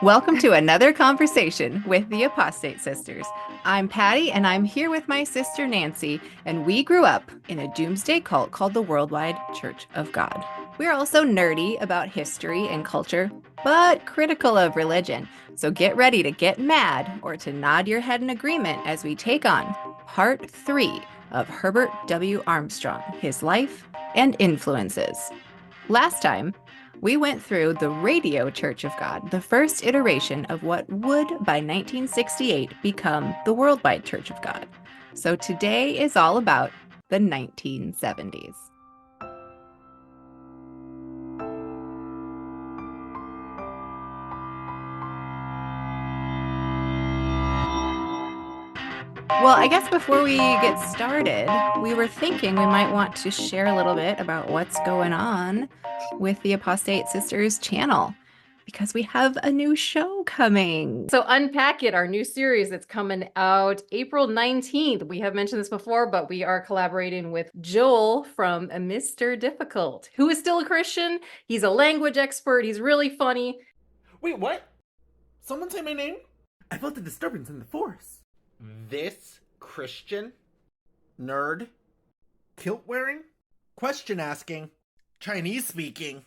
Welcome to another conversation with the Apostate Sisters. I'm Patti, and I'm here with my sister Nancy, and we grew up in a doomsday cult called the Worldwide Church of God. We're also nerdy about history and culture, but critical of religion. So get ready to get mad or to nod your head in agreement as we take on part 3 of Herbert W. Armstrong, his life and influences. Last time, we went through the Radio Church of God, the first iteration of what would, by 1968, become the Worldwide Church of God. So today is all about the 1970s. Well, I guess before we get started, we were thinking we might want to share a little bit about what's going on with the Apostate Sisters channel, because we have a new show coming. So UnPack-It, our new series that's coming out April 19th. We have mentioned this before, but we are collaborating with Joel from Mr. Difficult, who is still a Christian. He's a language expert. He's really funny. Wait, what? Someone say my name? I felt a disturbance in the force. This Christian? Nerd? Kilt wearing? Question asking? Chinese speaking?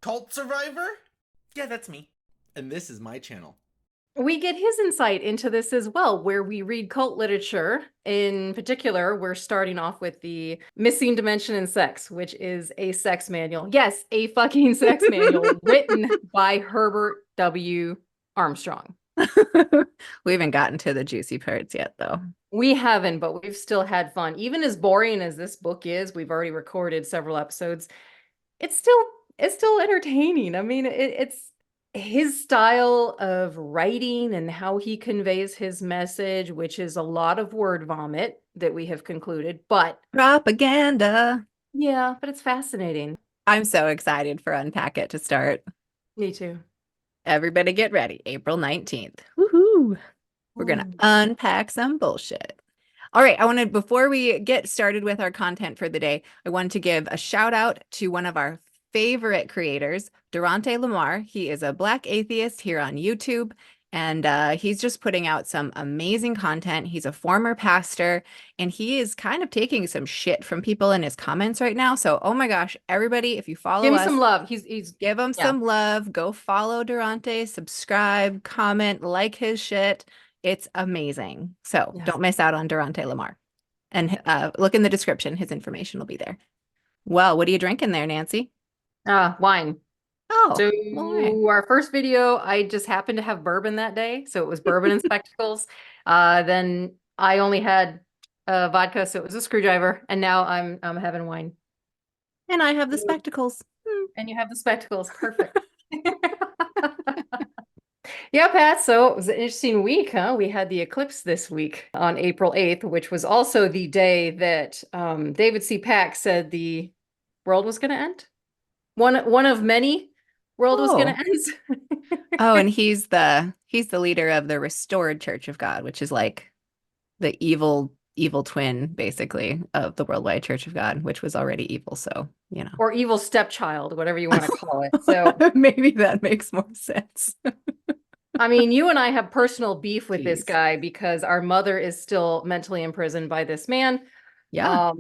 Cult survivor? Yeah, that's me. And this is my channel. We get his insight into this as well, where we read cult literature. In particular, we're starting off with the Missing Dimension in Sex, which is a sex manual. Yes, a fucking sex manual written by Herbert W. Armstrong. We haven't gotten to the juicy parts yet, though. We haven't, but we've still had fun. Even as boring as this book is, we've already recorded several episodes. It's still entertaining. I mean, it's his style of writing and how he conveys his message, which is a lot of word vomit that we have concluded, but propaganda. Yeah, but it's fascinating. I'm so excited for UnPack-It to start. Me too. Everybody get ready. April 19th. Woohoo! We're going to unpack some bullshit. All right, before we get started with our content for the day, I wanted to give a shout out to one of our favorite creators, Durante Lamar. He is a Black atheist here on YouTube, and he's just putting out some amazing content. He's a former pastor, and he is kind of taking some shit from people in his comments right now. So, oh my gosh, everybody, if you follow Give him us, some love. He's give him some love. Go follow Durante, subscribe, comment, like his shit. It's amazing. So don't miss out on Durante Lamar. And look in the description. His information will be there. Well, what are you drinking there, Nancy? Wine. Oh, so wine. Our first video, I just happened to have bourbon that day. So it was bourbon and spectacles. Then I only had vodka, so it was a screwdriver. And now I'm having wine. And I have the spectacles. And you have the spectacles. Perfect. Yeah, Pat, so it was an interesting week, huh? We had the eclipse this week on April 8th, which was also the day that David C. Pack said the world was going to end. One of many world was going to end. Oh, and he's the leader of the Restored Church of God, which is like the evil twin, basically, of the Worldwide Church of God, which was already evil. So, you know, or evil stepchild, whatever you want to call it. So maybe that makes more sense. I mean, you and I have personal beef with this guy because our mother is still mentally imprisoned by this man. Yeah.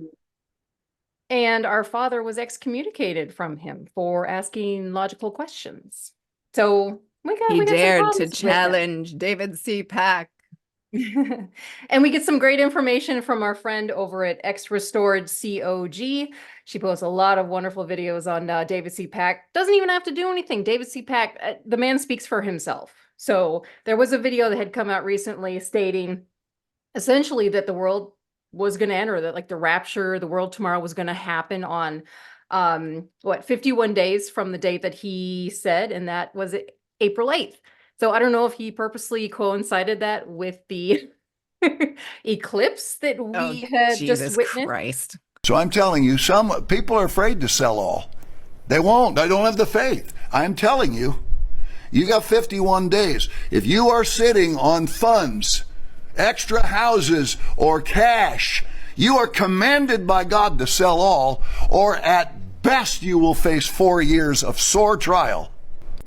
And our father was excommunicated from him for asking logical questions. So he dared to challenge David C. Pack. And we get some great information from our friend over at X Restored COG. She posts a lot of wonderful videos on David C. Pack. Doesn't even have to do anything. David C. Pack, the man speaks for himself. So there was a video that had come out recently stating essentially that the world was going to end, or that like the rapture, the world tomorrow was going to happen on 51 days from the date that he said, and that was April 8th. So I don't know if he purposely coincided that with the eclipse that we had just witnessed. Christ. So I'm telling you, some people are afraid to sell all. They won't. They don't have the faith. I'm telling you, you got 51 days. If you are sitting on funds, extra houses, or cash, you are commanded by God to sell all, or at best you will face 4 years of sore trial.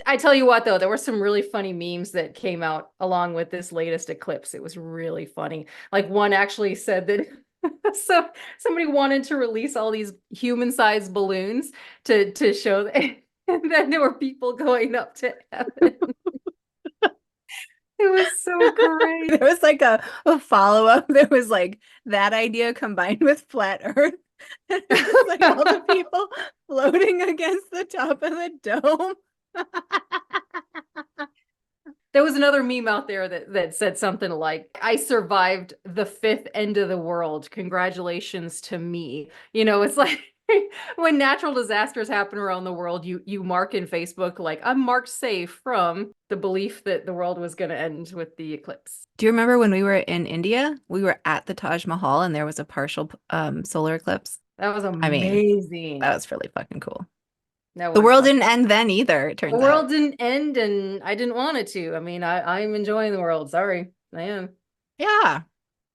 I tell you what, though, there were some really funny memes that came out along with this latest eclipse. It was really funny. Like one actually said that so somebody wanted to release all these human-sized balloons to show that, and then there were people going up to heaven. It was so great. There was like a follow-up that was like that idea combined with flat Earth. It was like all the people floating against the top of the dome. There was another meme out there that said something like, I survived the 5th end of the world. Congratulations to me. You know, it's like when natural disasters happen around the world, you mark in Facebook, like, I'm marked safe from the belief that the world was going to end with the eclipse. Do you remember when we were in India? We were at the Taj Mahal and there was a partial solar eclipse. That was I mean, amazing. that was really fucking cool. That The was world fun. didn't end then either, it turns The out. world didn't end, and I didn't want it to. I mean, I'm enjoying the world. Sorry, I am. Yeah.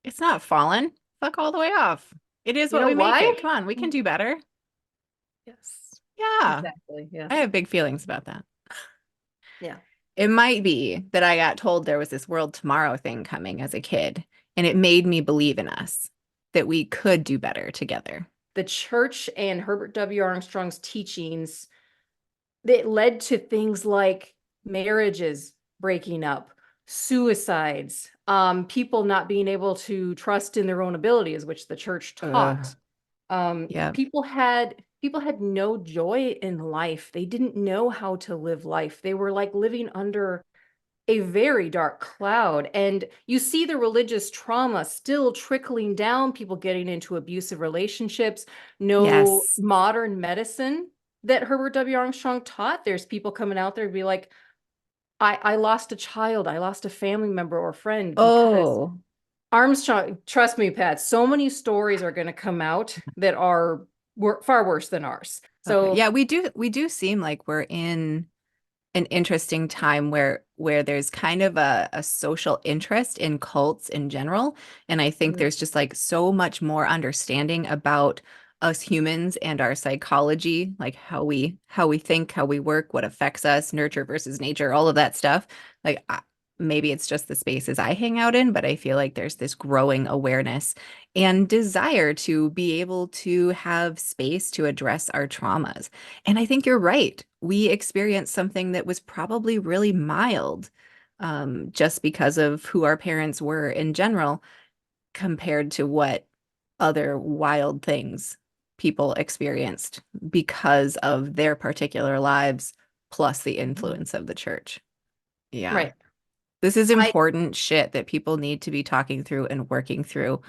It's not fallen. Fuck all the way off. It is You what know we make why? it. Come on, we can do better. Yes, Yeah. exactly. Yes. I have big feelings about that. Yeah. It might be that I got told there was this world tomorrow thing coming as a kid, and it made me believe in us, that we could do better together. The church and Herbert W. Armstrong's teachings that led to things like marriages breaking up, suicides, people not being able to trust in their own abilities, which the church taught. Yeah. People had no joy in life. They didn't know how to live life. They were like living under a very dark cloud. And you see the religious trauma still trickling down, people getting into abusive relationships, no Yes. modern medicine that Herbert W. Armstrong taught. There's people coming out there to be like, I lost a child, I lost a family member or friend because Oh, Armstrong, trust me, Pat, so many stories are going to come out that are far worse than ours. So okay. Yeah, we do seem like we're in an interesting time where there's kind of a social interest in cults in general. And I think there's just like so much more understanding about us humans and our psychology, like how we think, how we work, what affects us, nurture versus nature, all of that stuff. Like maybe it's just the spaces I hang out in, but I feel like there's this growing awareness and desire to be able to have space to address our traumas. And I think you're right. We experienced something that was probably really mild, just because of who our parents were in general, compared to what other wild things people experienced because of their particular lives, plus the influence of the church. Yeah. right. This is I important shit that people need to be talking through and working through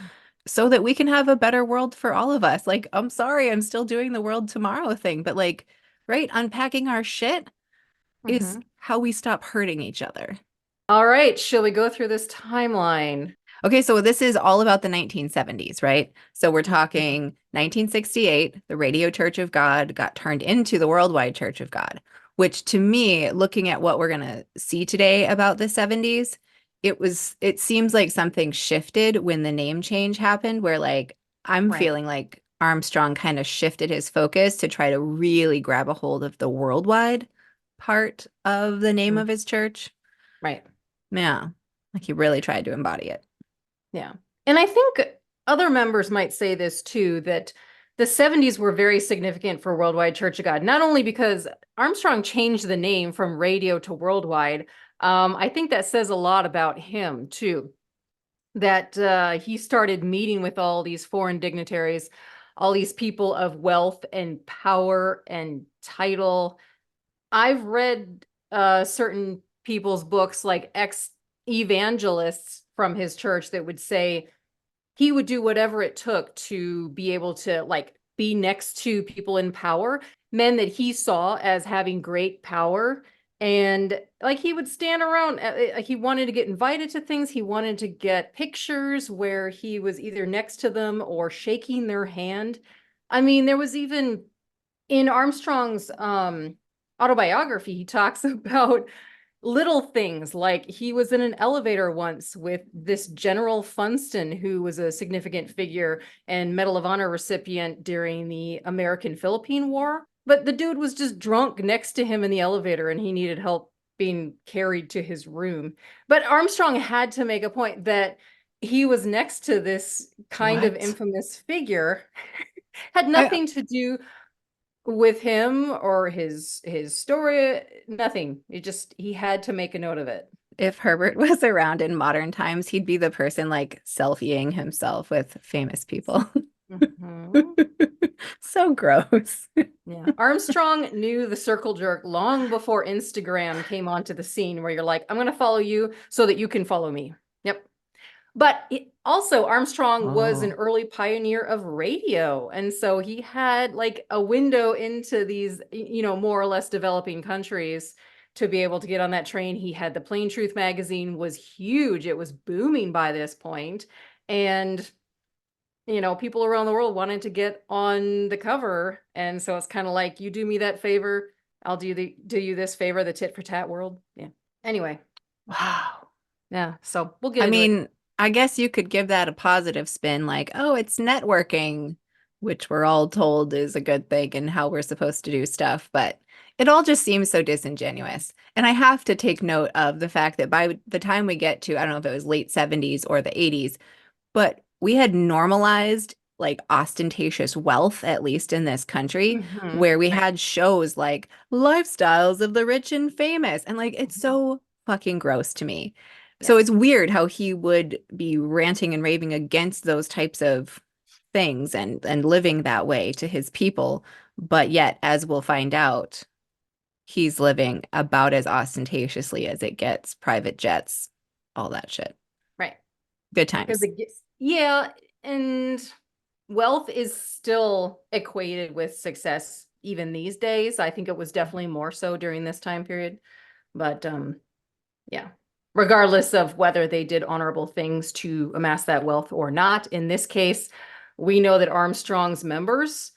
so that we can have a better world for all of us. Like, I'm sorry, I'm still doing the world tomorrow thing, but like, right, unpacking our shit is how we stop hurting each other. All right, shall we go through this timeline? Okay, so this is all about the 1970s, right? So we're talking 1968, the Radio Church of God got turned into the Worldwide Church of God, which to me, looking at what we're going to see today about the 70s, it seems like something shifted when the name change happened, where like I'm Right. feeling like Armstrong kind of shifted his focus to try to really grab a hold of the worldwide part of the name of his church. Right. Yeah, like he really tried to embody it. Yeah. And I think other members might say this too, that the 70s were very significant for Worldwide Church of God, not only because Armstrong changed the name from radio to worldwide. I think that says a lot about him too, that he started meeting with all these foreign dignitaries, all these people of wealth and power and title. I've read certain people's books, like ex-evangelists from his church, that would say he would do whatever it took to be able to like be next to people in power, men that he saw as having great power. And like he would stand around, he wanted to get invited to things. He wanted to get pictures where he was either next to them or shaking their hand. I mean, there was even in Armstrong's autobiography, he talks about little things, like he was in an elevator once with this General Funston, who was a significant figure and Medal of Honor recipient during the American-Philippine War. But the dude was just drunk next to him in the elevator and he needed help being carried to his room. But Armstrong had to make a point that he was next to this kind of What? infamous figure, had I, nothing to do with him or his story, nothing. It just he had to make a note of it. if Herbert was around in modern times, he'd be the person like selfieing himself with famous people. Mhm. So gross. Yeah. Armstrong knew the circle jerk long before Instagram came onto the scene where you're like, I'm going to follow you so that you can follow me. Yep. But also, Armstrong was an Oh. early pioneer of radio. And so he had like a window into these, more or less developing countries to be able to get on that train. He had the Plain Truth magazine was huge. It was booming by this point. And people around the world wanted to get on the cover. And so it's kind of like, you do me that favor, I'll do you this favor, the tit for tat world. Yeah. Anyway, Wow. yeah. So we'll get I into it. mean, I guess you could give that a positive spin, like, oh, it's networking, which we're all told is a good thing and how we're supposed to do stuff, but it all just seems so disingenuous. And I have to take note of the fact that by the time we get to, I don't know if it was late 70s or the 80s, but we had normalized like ostentatious wealth, at least in this country, Mhm. where we had shows like Lifestyles of the Rich and Famous. And like, it's so fucking gross to me. So Yeah. it's weird how he would be ranting and raving against those types of things and living that way to his people. But yet, as we'll find out, he's living about as ostentatiously as it gets, private jets, all that shit. Right. Good Because times. yeah, and wealth is still equated with success even these days. I think it was definitely more so during this time period. But yeah, regardless of whether they did honorable things to amass that wealth or not, in this case, we know that Armstrong's members,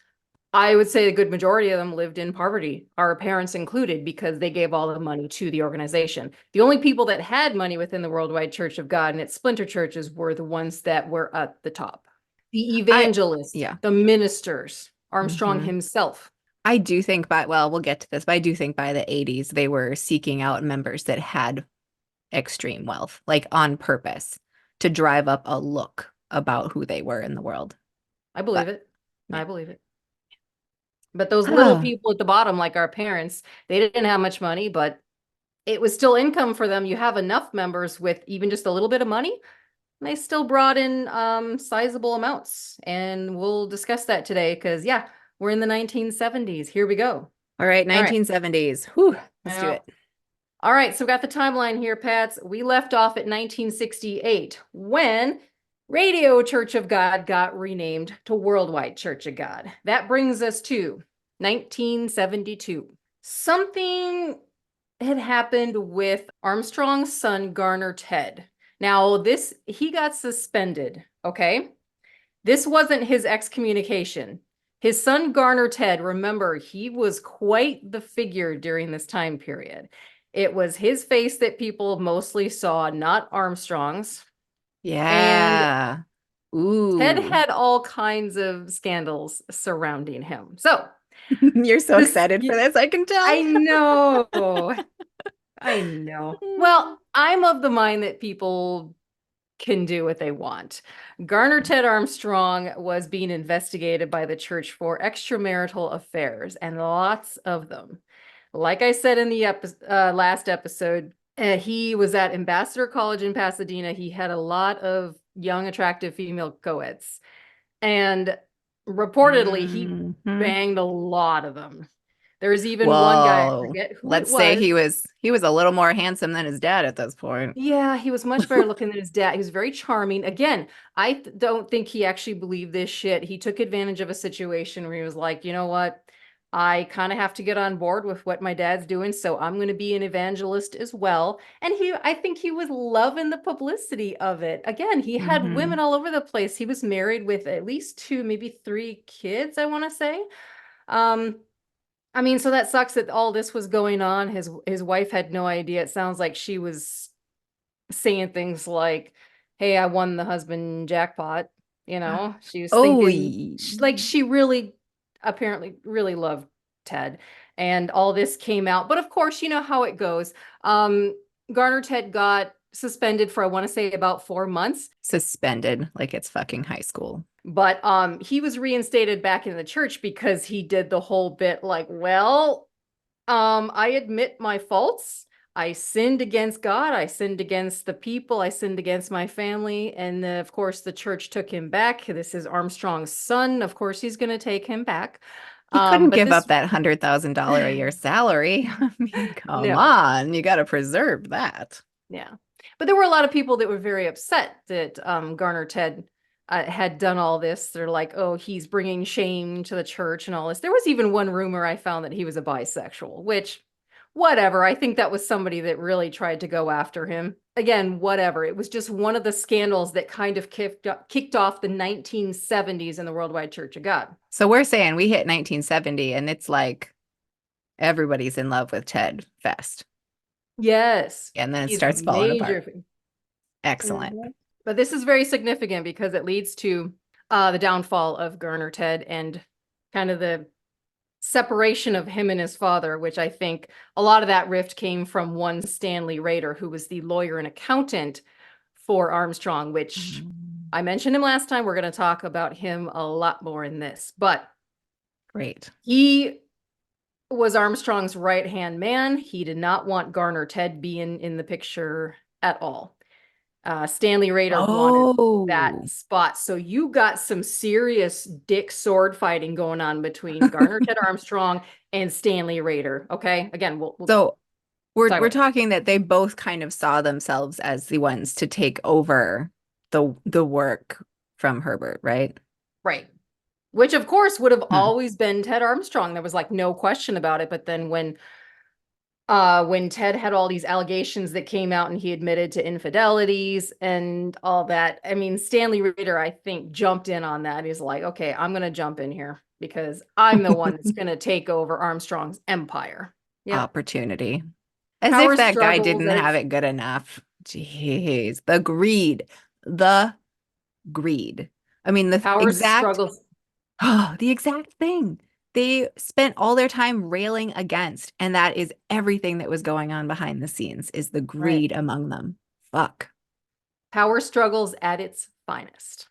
I would say a good majority of them lived in poverty, our parents included, because they gave all the money to the organization. The only people that had money within the Worldwide Church of God and its splinter churches were the ones that were at the top. The evangelists, Yeah. the ministers, Armstrong Mhm. himself. I do think well, we'll get to this, but I do think by the 80s, they were seeking out members that had extreme wealth, like on purpose to drive up a look about who they were in the world. I believe But it. yeah. I believe it. But those little Oh, people at the bottom, like our parents, they didn't have much money, but it was still income for them. You have enough members with even just a little bit of money, and they still brought in sizable amounts. And we'll discuss that today because, yeah, we're in the 1970s. Here we go. all right, All right. 1970s. Whew, let's do Now, it. all right, so we got the timeline here, Pats. We left off at 1968 when Radio Church of God got renamed to Worldwide Church of God. That brings us to 1972. Something had happened with Armstrong's son, Garner Ted. Now, he got suspended, okay? This wasn't his excommunication. His son, Garner Ted, remember, he was quite the figure during this time period. It was his face that people mostly saw, not Armstrong's. And Yeah. Ted Ooh. had all kinds of scandals surrounding him. So, You're so this, excited for this, I can tell. I know. I know. Well, I'm of the mind that people can do what they want. Garner Ted Armstrong was being investigated by the church for extramarital affairs, and lots of them. Like I said in the last episode, he was at Ambassador College in Pasadena. He had a lot of young, attractive female co-eds. And reportedly, he Mhm. banged a lot of them. There's even one guy, I Whoa. forget who it Let's say was. he was a little more handsome than his dad at this point. Yeah, he was much better looking than his dad. He was very charming. Again, I don't think he actually believed this shit. He took advantage of a situation where he was like, you know what? I kind of have to get on board with what my dad's doing, so I'm going to be an evangelist as well. And I think he was loving the publicity of it. Again, he had Mhm. women all over the place. He was married with at least two, maybe three kids, I want to say. Um, I mean, so that sucks that all this was going on. His wife had no idea. It sounds like she was saying things like, "Hey, I won the husband jackpot." She was Oh, thinking like she really apparently really loved Ted. And all this came out. But of course, you know how it goes. Garner Ted got suspended for, I want to say, about 4 months. Suspended like it's fucking high school. But he was reinstated back in the church because he did the whole bit like, well, I admit my faults. I sinned against God. I sinned against the people. I sinned against my family. And of course, the church took him back. This is Armstrong's son. Of course, he's going to take him back. He couldn't But give this, up that $100,000 a year salary. I mean, come No. on, you got to preserve that. yeah. But there were a lot of people that were very upset that Garner Ted had done all this. They're like, oh, he's bringing shame to the church and all this. There was even one rumor I found that he was a bisexual, which, whatever. I think that was somebody that really tried to go after him. Again, whatever. It was just one of the scandals that kind of kicked off the 1970s in the Worldwide Church of God. So we're saying we hit 1970 and it's like everybody's in love with Ted Fest. Yes. And then it He's starts falling apart. major- Excellent. Mhm. But this is very significant because it leads to the downfall of Garner Ted and kind of the separation of him and his father, which I think a lot of that rift came from one Stanley Rader, who was the lawyer and accountant for Armstrong, which I mentioned him last time. We're going to talk about him a lot more in this, but Great. he was Armstrong's right-hand man. He did not want Garner Ted being in the picture at all. Stanley Rader wanted that spot. So you got some serious dick sword fighting going on between Garner Ted Armstrong and Stanley Rader. Okay. Again, So we're Sorry. talking that they both kind of saw themselves as the ones to take over the work from Herbert, right? right. Which of course would have always been Ted Armstrong. There was like no question about it. But then when Ted had all these allegations that came out and he admitted to infidelities and all that, I mean, Stanley Rader, I think, jumped in on that. He's like, okay, I'm going to jump in here because I'm the one that's going to take over Armstrong's empire. Yeah. Opportunity. As Power if that guy struggles didn't have it good enough. Jeez. The greed. I mean, the Power exact struggles. the exact thing they spent all their time railing against, and that is everything that was going on behind the scenes is the greed among them. Fuck. Power struggles at its finest.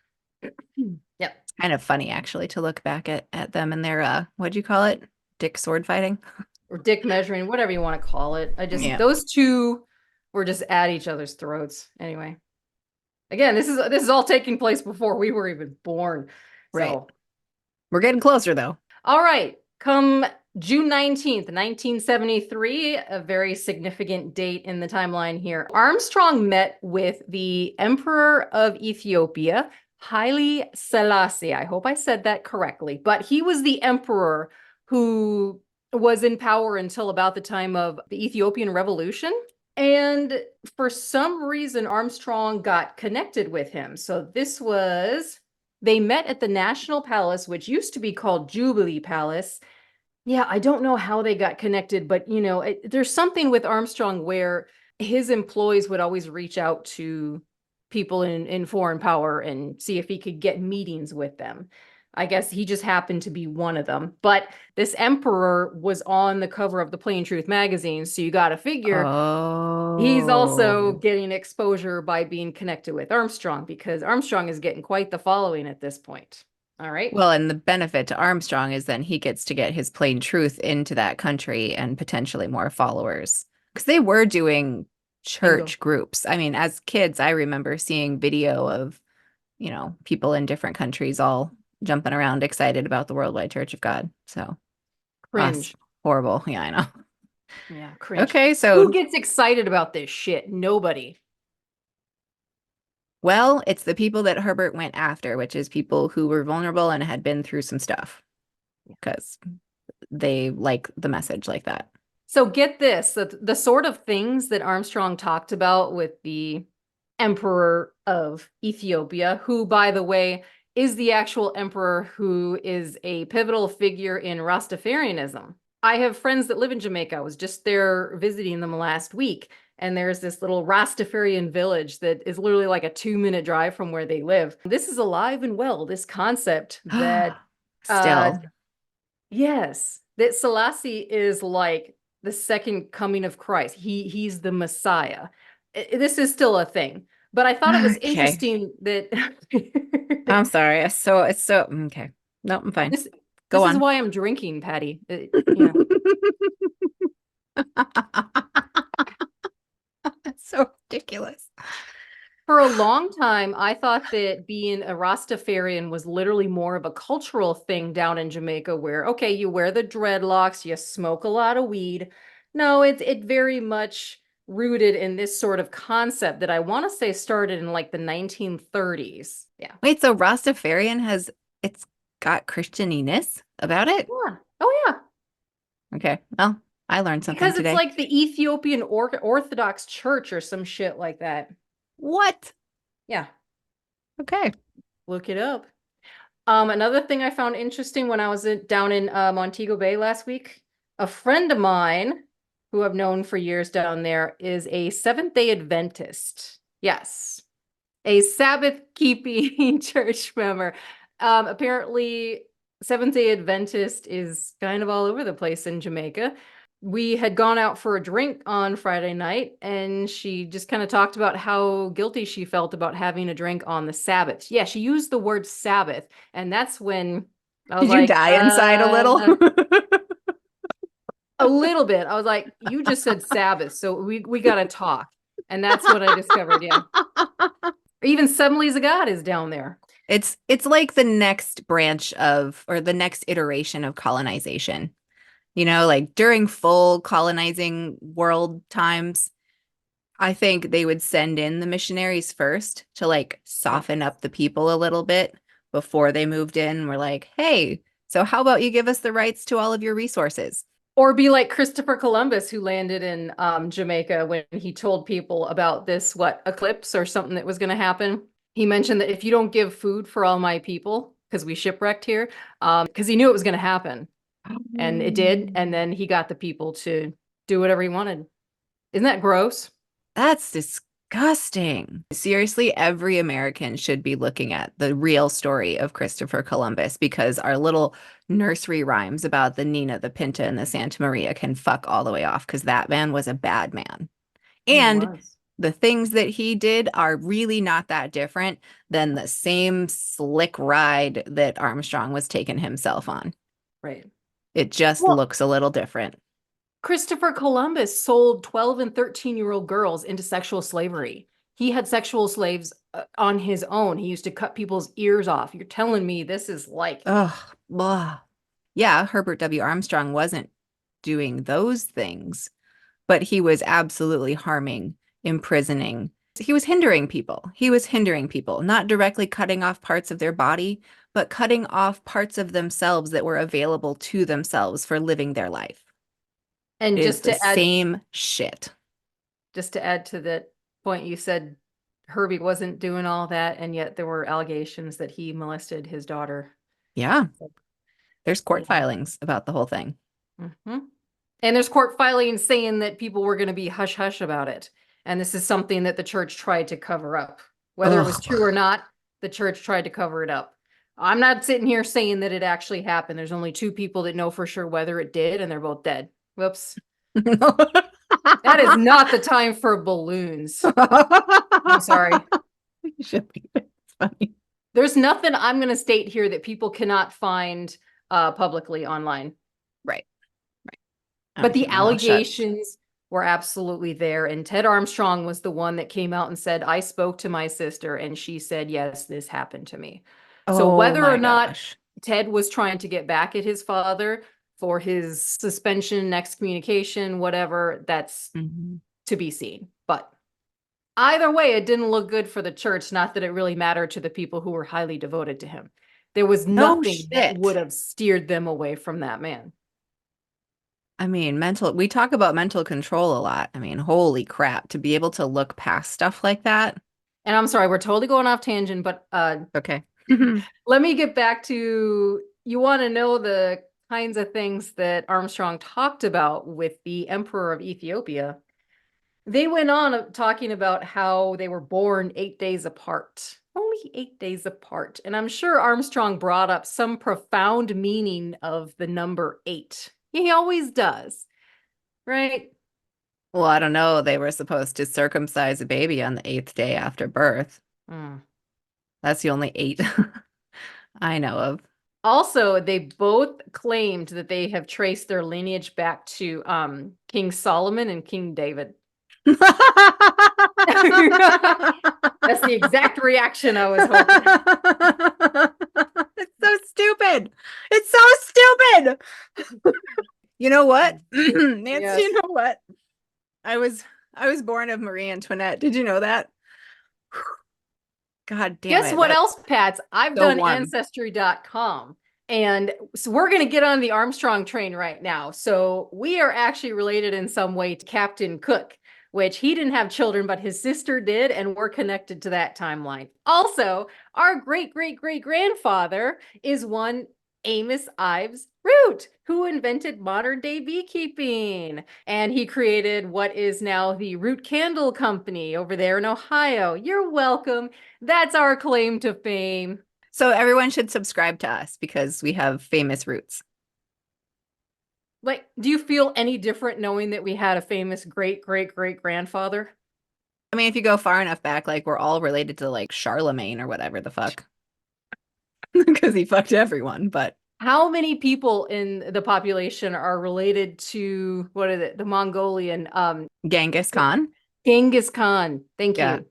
Yep. Kind of funny actually to look back at them and their what'd you call it? Dick sword fighting? Or dick measuring, whatever you want to call it. Yeah. Those two were just at each other's throats. Anyway. Again, this is all taking place before we were even born. Right. So We're getting closer though. all right. Come June 19th, 1973, a very significant date in the timeline here. Armstrong met with the Emperor of Ethiopia, Haile Selassie. I hope I said that correctly, but he was the emperor who was in power until about the time of the Ethiopian Revolution. And for some reason, Armstrong got connected with him. So they met at the National Palace, which used to be called Jubilee Palace. Yeah, I don't know how they got connected, but there's something with Armstrong where his employees would always reach out to people in foreign power and see if he could get meetings with them. I guess he just happened to be one of them. But this emperor was on the cover of the Plain Truth magazine, so you got to figure he's also getting exposure by being connected with Armstrong, because Armstrong is getting quite the following at this point. All right. Well, and the benefit to Armstrong is then he gets to get his Plain Truth into that country and potentially more followers. Because they were doing church groups. I mean, as kids, I remember seeing video of, people in different countries all jumping around excited about the Worldwide Church of God. So Cringe. Horrible. Yeah, I know. Yeah, cringe. Okay, so who gets excited about this shit? Nobody. Well, it's the people that Herbert went after, which is people who were vulnerable and had been through some stuff because they like the message like that. So get this, the sort of things that Armstrong talked about with the Emperor of Ethiopia, who, by the way, is the actual emperor who is a pivotal figure in Rastafarianism. I have friends that live in Jamaica. I was just there visiting them last week. And there's this little Rastafarian village that is literally like a 2-minute drive from where they live. This is alive and well, this concept that still. Yes. that Selassie is like the second coming of Christ. He's the Messiah. This is still a thing, but I thought it was Okay. interesting that I'm sorry. It's so okay. No, I'm fine. this Go this is on. why I'm drinking, Patty. Yeah. That's so ridiculous. For a long time, I thought that being a Rastafarian was literally more of a cultural thing down in Jamaica where, okay, you wear the dreadlocks, you smoke a lot of weed. No, it very much rooted in this sort of concept that I want to say started in like the 1930s. Yeah. Wait, so Rastafarian it's got Christianiness about it? Yeah. Oh, yeah. Okay. Well, I learned something Because it's today. like the Ethiopian Orthodox Church or some shit like that. What? Yeah. Okay. Look it up. Another thing I found interesting when I was down in Montego Bay last week, a friend of mine who I've known for years down there is a Seventh-day Adventist. Yes, a Sabbath-keeping church member. Apparently, Seventh-day Adventist is kind of all over the place in Jamaica. We had gone out for a drink on Friday night, and she just kind of talked about how guilty she felt about having a drink on the Sabbath. Yeah, she used the word Sabbath, and that's when I was Did you like, die inside a little? a little bit. I was like, you just said Sabbath, so we got to talk. And that's what I discovered. Yeah. Even Assemblies of God is down there. It's like the next branch of, or the next iteration of colonization. You know, like during full colonizing world times, I think they would send in the missionaries first to like soften up the people a little bit before they moved in. We're like, hey, so how about you give us the rights to all of your resources? Or be like Christopher Columbus, who landed in Jamaica when he told people about this, eclipse or something that was going to happen. He mentioned that if you don't give food for all my people, because we shipwrecked here, because he knew it was going to happen. And it did. And then he got the people to do whatever he wanted. Isn't that gross? That's disgusting. Seriously, every American should be looking at the real story of Christopher Columbus because our little nursery rhymes about the Nina, the Pinta, and the Santa Maria can fuck all the way off because that man was a bad man. He And was. the things that he did are really not that different than the same slick ride that Armstrong was taking himself on. Right. It just Well, looks a little different. Christopher Columbus sold 12 and 13-year-old girls into sexual slavery. He had sexual slaves on his own. He used to cut people's ears off. You're telling me this is like, Ugh, blah. Yeah, Herbert W. Armstrong wasn't doing those things, but he was absolutely harming, imprisoning. He was hindering people. He was hindering people, not directly cutting off parts of their body, but cutting off parts of themselves that were available to themselves for living their life. and It is the same shit. just to add to that point, you said Herbie wasn't doing all that, and yet there were allegations that he molested his daughter. Yeah. There's court Yeah. filings about the whole thing. Mm-hmm. And there's court filings saying that people were going to be hush hush about it. And this is something that the church tried to cover up. Whether it was Ugh. true or not, the church tried to cover it up. I'm not sitting here saying that it actually happened. There's only two people that know for sure whether it did, and they're both dead. Whoops. That is not the time for balloons. I'm sorry. It's funny. There's nothing I'm going to state here that people cannot find publicly online. Right. But the allegations were absolutely there. And Ted Armstrong was the one that came out and said, I spoke to my sister and she said, yes, this happened to me. So whether or not Ted was trying to get back at his father for his suspension, excommunication, whatever, that's to be seen. But either way, it didn't look good for the church. Not that it really mattered to the people who were highly devoted to him. There was nothing that would have steered them away from that man. I mean, we talk about mental control a lot. I mean, holy crap, to be able to look past stuff like that. And I'm sorry, we're totally going off tangent, but okay. Let me get back to, you want to know the kinds of things that Armstrong talked about with the Emperor of Ethiopia. They went on talking about how they were born 8 days apart. Only 8 days apart. And I'm sure Armstrong brought up some profound meaning of the number 8. He always does, right? Well, I don't know. They were supposed to circumcise a baby on the 8th day after birth. Mm. That's the only 8 I know of. Also, they both claimed that they have traced their lineage back to King Solomon and King David. That's the exact reaction I was hoping. It's so stupid. It's so stupid. You know what? Nancy, Yes. you know what? I was born of Marie Antoinette. Did you know that? God damn Guess it. what That's else, Pats? I've so done warm. Ancestry.com. And so we're going to get on the Armstrong train right now. So we are actually related in some way to Captain Cook, which he didn't have children, but his sister did. And we're connected to that timeline. Also, our great-great-great-grandfather is one Amos Ives Root, who invented modern day beekeeping. And he created what is now the Root Candle Company over there in Ohio. You're welcome. That's our claim to fame. So everyone should subscribe to us because we have famous roots. Like, do you feel any different knowing that we had a famous great-great-great-grandfather? I mean, if you go far enough back, like we're all related to like Charlemagne or whatever the fuck. Because he fucked everyone, but How many people in the population are related to, what is it, the Mongolian Genghis Khan. Genghis Khan? Thank Yeah. you.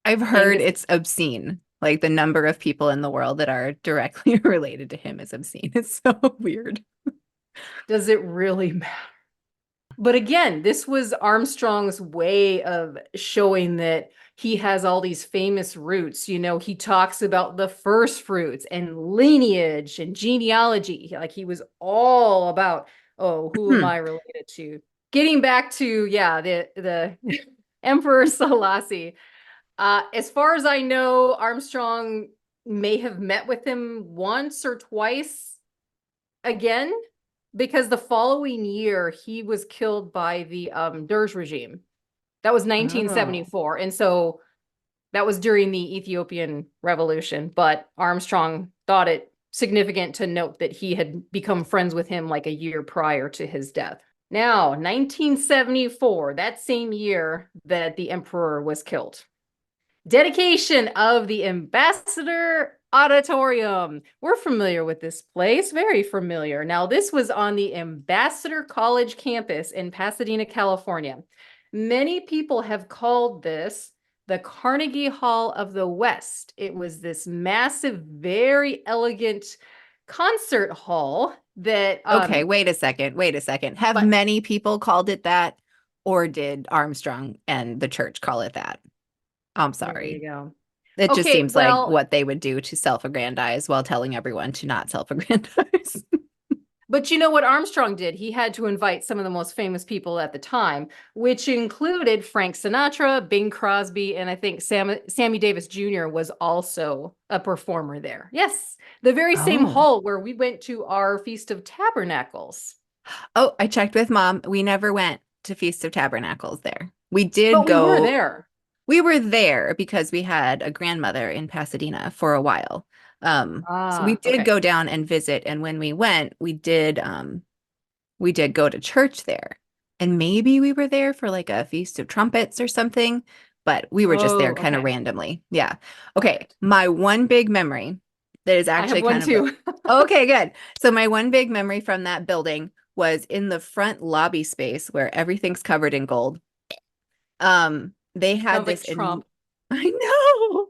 I've heard Genghis- it's obscene. Like the number of people in the world that are directly related to him is obscene. It's so weird. Does it really matter? But again, this was Armstrong's way of showing that he has all these famous roots. You know, he talks about the first fruits and lineage and genealogy. Like he was all about, oh, who am I related to? Getting back to, yeah, the Emperor Selassie. As far as I know, Armstrong may have met with him once or twice again, because the following year he was killed by the Derg regime. That was 1974. And so that was during the Ethiopian Revolution. But Armstrong thought it significant to note that he had become friends with him like a year prior to his death. Now, 1974, that same year that the emperor was killed. Dedication of the Ambassador Auditorium. We're familiar with this place, very familiar. Now, this was on the Ambassador College campus in Pasadena, California. Many people have called this the Carnegie Hall of the West. It was this massive, very elegant concert hall that Okay, wait a second. Have but- many people called it that, or did Armstrong and the church call it that? I'm there sorry. you go. It just Okay, seems well- like what they would do to self-aggrandize while telling everyone to not self-aggrandize. But you know what Armstrong did? He had to invite some of the most famous people at the time, which included Frank Sinatra, Bing Crosby, and I think Sammy Davis Jr. was also a performer there. Yes, the very same Oh. hall where we went to our Feast of Tabernacles. Oh, I checked with Mom. We never went to Feast of Tabernacles there. We did But go. we were there. We were there because we had a grandmother in Pasadena for a while. So we did Okay. go down and visit, and when we went, we did go to church there. And maybe we were there for like a Feast of Trumpets or something, but we were just there kind of okay. randomly. Yeah. Okay. My one big memory that is I actually have one kind of too. okay, good. So my one big memory from that building was in the front lobby space where everything's covered in gold. They had Sounds like this Trump. I know.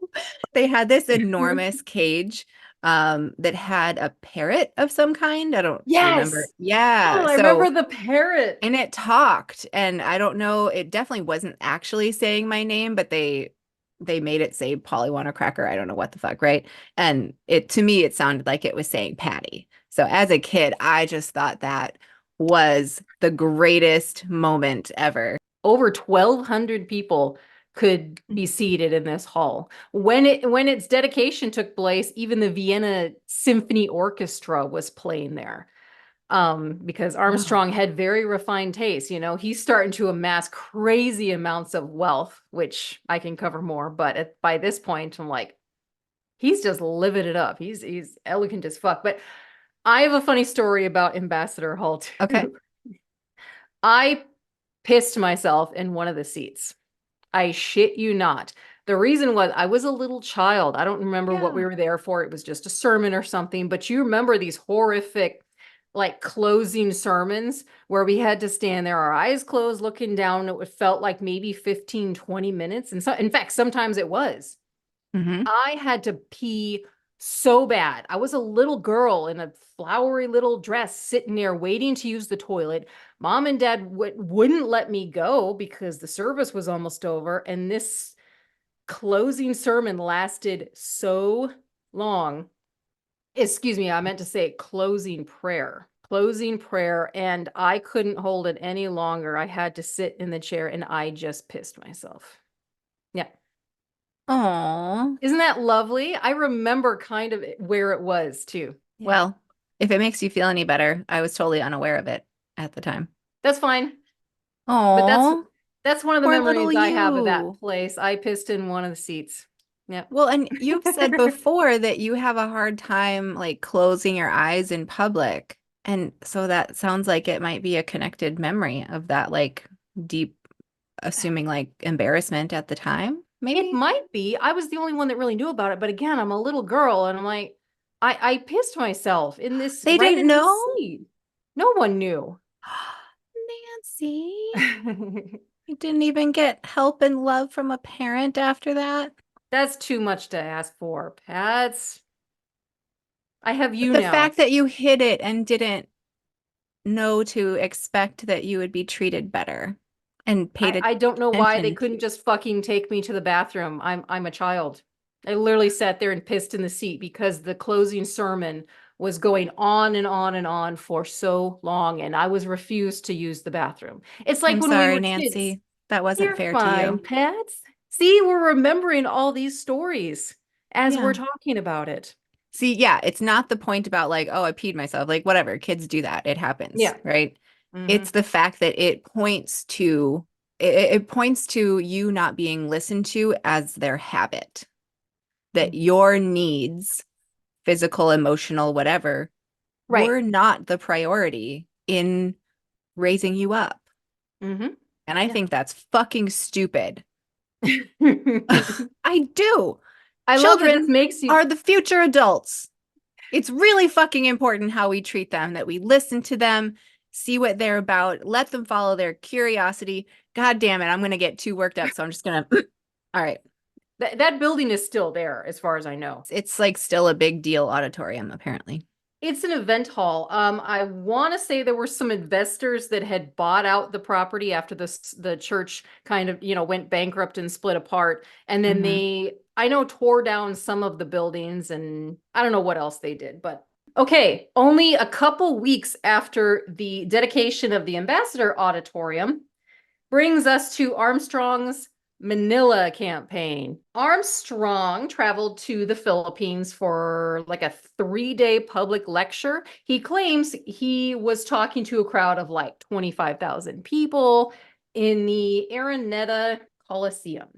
They had this enormous cage that had a parrot of some kind. I don't remember. Yes. Yeah. Oh, I remember the parrot. And it talked, and I don't know, it definitely wasn't actually saying my name, but they made it say Polly Want a Cracker. I don't know what the fuck, right? And to me it sounded like it was saying Patti. So as a kid, I just thought that was the greatest moment ever. Over 1,200 people could be seated in this hall. When its dedication took place, even the Vienna Symphony Orchestra was playing there. Because Armstrong had very refined taste. You know, he's starting to amass crazy amounts of wealth, which I can cover more. But by this point, I'm like, he's just living it up. He's elegant as fuck. But I have a funny story about Ambassador Hall too. Okay. I pissed myself in one of the seats. I shit you not. The reason was I was a little child. I don't remember what we Yeah. were there for. It was just a sermon or something, but you remember these horrific like closing sermons where we had to stand there, our eyes closed, looking down. It felt like maybe 15, 20 minutes. And so, in fact, sometimes it was. Mm-hmm. I had to pee so bad. I was a little girl in a flowery little dress sitting there waiting to use the toilet. Mom and dad wouldn't let me go because the service was almost over. And this closing sermon lasted so long. Excuse me, I meant to say closing prayer. Closing prayer. And I couldn't hold it any longer. I had to sit in the chair and I just pissed myself. Yeah. Aw. Isn't that lovely? I remember kind of where it was too. Yeah. Well, if it makes you feel any better, I was totally unaware of it at the time. That's fine. But Oh, that's one of the poor memories little I have of that you. place. I pissed in one of the seats. Yeah. Well, and you've said before that you have a hard time like closing your eyes in public. And so that sounds like it might be a connected memory of that like deep, assuming like embarrassment at the time, maybe? It might be. I was the only one that really knew about it. But again, I'm a little girl and I'm like, I pissed myself in this They right didn't in this know? seat. No one knew. Nancy, you didn't even get help and love from a parent after that? That's too much to ask for, Pats. I have you The now. fact that you hid it and didn't know to expect that you would be treated better and paid I don't know why they attention couldn't to. just fucking take me to the bathroom. I'm a child. I literally sat there and pissed in the seat because the closing sermon was going on and on and on for so long, and I was refused to use the bathroom. It's like I'm when we sorry, were kids. Nancy. That wasn't You're fair to fine, you. Pats. See, we're remembering all these stories as we're Yeah. talking about it. See, yeah, it's not the point about like, oh, I peed myself. Like, whatever, kids do that. It happens, Yeah. right? Mhm. It's the fact that it points to you not being listened to as their habit, that your needs, physical, emotional, whatever, Right. were not the priority in raising you up. Mm-hmm. And I Yeah. think that's fucking stupid. I do. I love that this Children makes you are the future adults. It's really fucking important how we treat them, that we listen to them, see what they're about, let them follow their curiosity. God damn it, I'm going to get too worked up, so I'm just going to. All right. that building is still there, as far as I know. It's like still a big deal auditorium, apparently. It's an event hall. I want to say there were some investors that had bought out the property after the church kind of, went bankrupt and split apart. And then I know, tore down some of the buildings, and I don't know what else they did, but okay. Only a couple weeks after the dedication of the Ambassador Auditorium brings us to Armstrong's Manila campaign. Armstrong traveled to the Philippines for like a 3-day public lecture. He claims he was talking to a crowd of like 25,000 people in the Araneta Coliseum.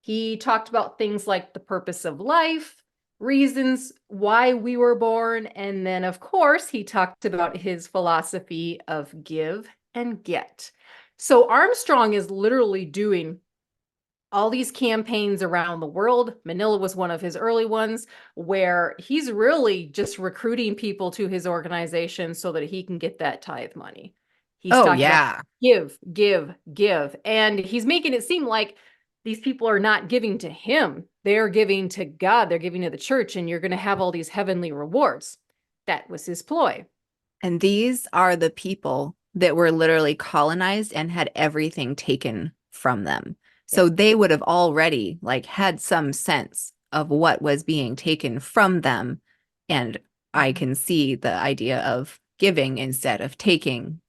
He talked about things like the purpose of life, reasons why we were born, and then, of course, he talked about his philosophy of give and get. So Armstrong is literally doing all these campaigns around the world. Manila was one of his early ones where he's really just recruiting people to his organization so that he can get that tithe money. He's talking about give, give, give. And he's making it seem like these people are not giving to him. They're giving to God. They're giving to the church, and you're going to have all these heavenly rewards. That was his ploy. And these are the people that were literally colonized and had everything taken from them. So they would have already like had some sense of what was being taken from them. And I can see the idea of giving instead of taking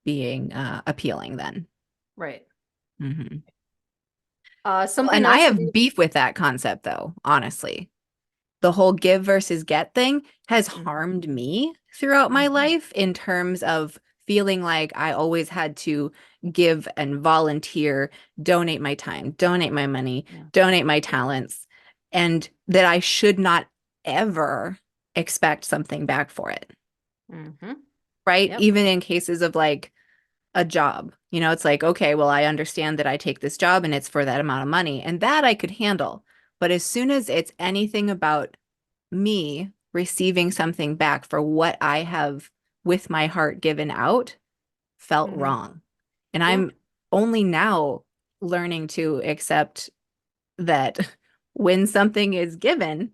being appealing then. Right. Mm-hmm. Something and else I have beef with that concept though, honestly. The whole give versus get thing has harmed me throughout my life in terms of feeling like I always had to give and volunteer, donate my time, donate my money, donate my talents, and that I should not ever expect something back for it, Mm-hmm. right? Yep. Even in cases of like a job, it's like, okay, well, I understand that I take this job and it's for that amount of money, and that I could handle. But as soon as it's anything about me receiving something back for what I have with my heart given out, felt Mm-hmm. wrong. And Yeah. I'm only now learning to accept that when something is given,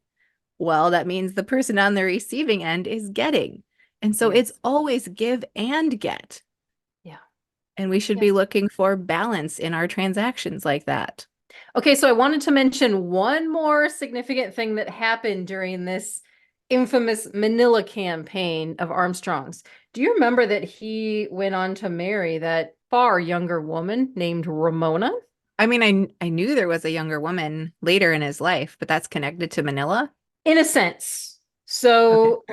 well, that means the person on the receiving end is getting. And so Yes. it's always give and get. Yeah. And we should Yeah. be looking for balance in our transactions like that. Okay, so I wanted to mention one more significant thing that happened during this infamous Manila campaign of Armstrong's. Do you remember that he went on to marry that far younger woman named Ramona? I mean, I knew there was a younger woman later in his life, but that's connected to Manila. In a sense. So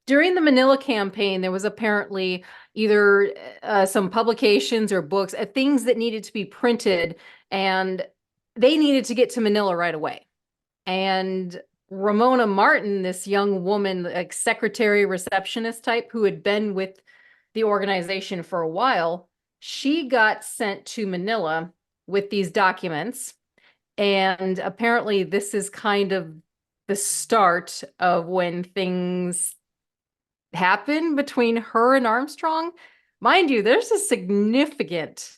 during the Manila campaign, there was apparently either some publications or books, things that needed to be printed, and they needed to get to Manila right away. And Ramona Martin, this young woman, like secretary, receptionist type, who had been with the organization for a while, she got sent to Manila with these documents. And apparently, this is kind of the start of when things happen between her and Armstrong. Mind you, there's a significant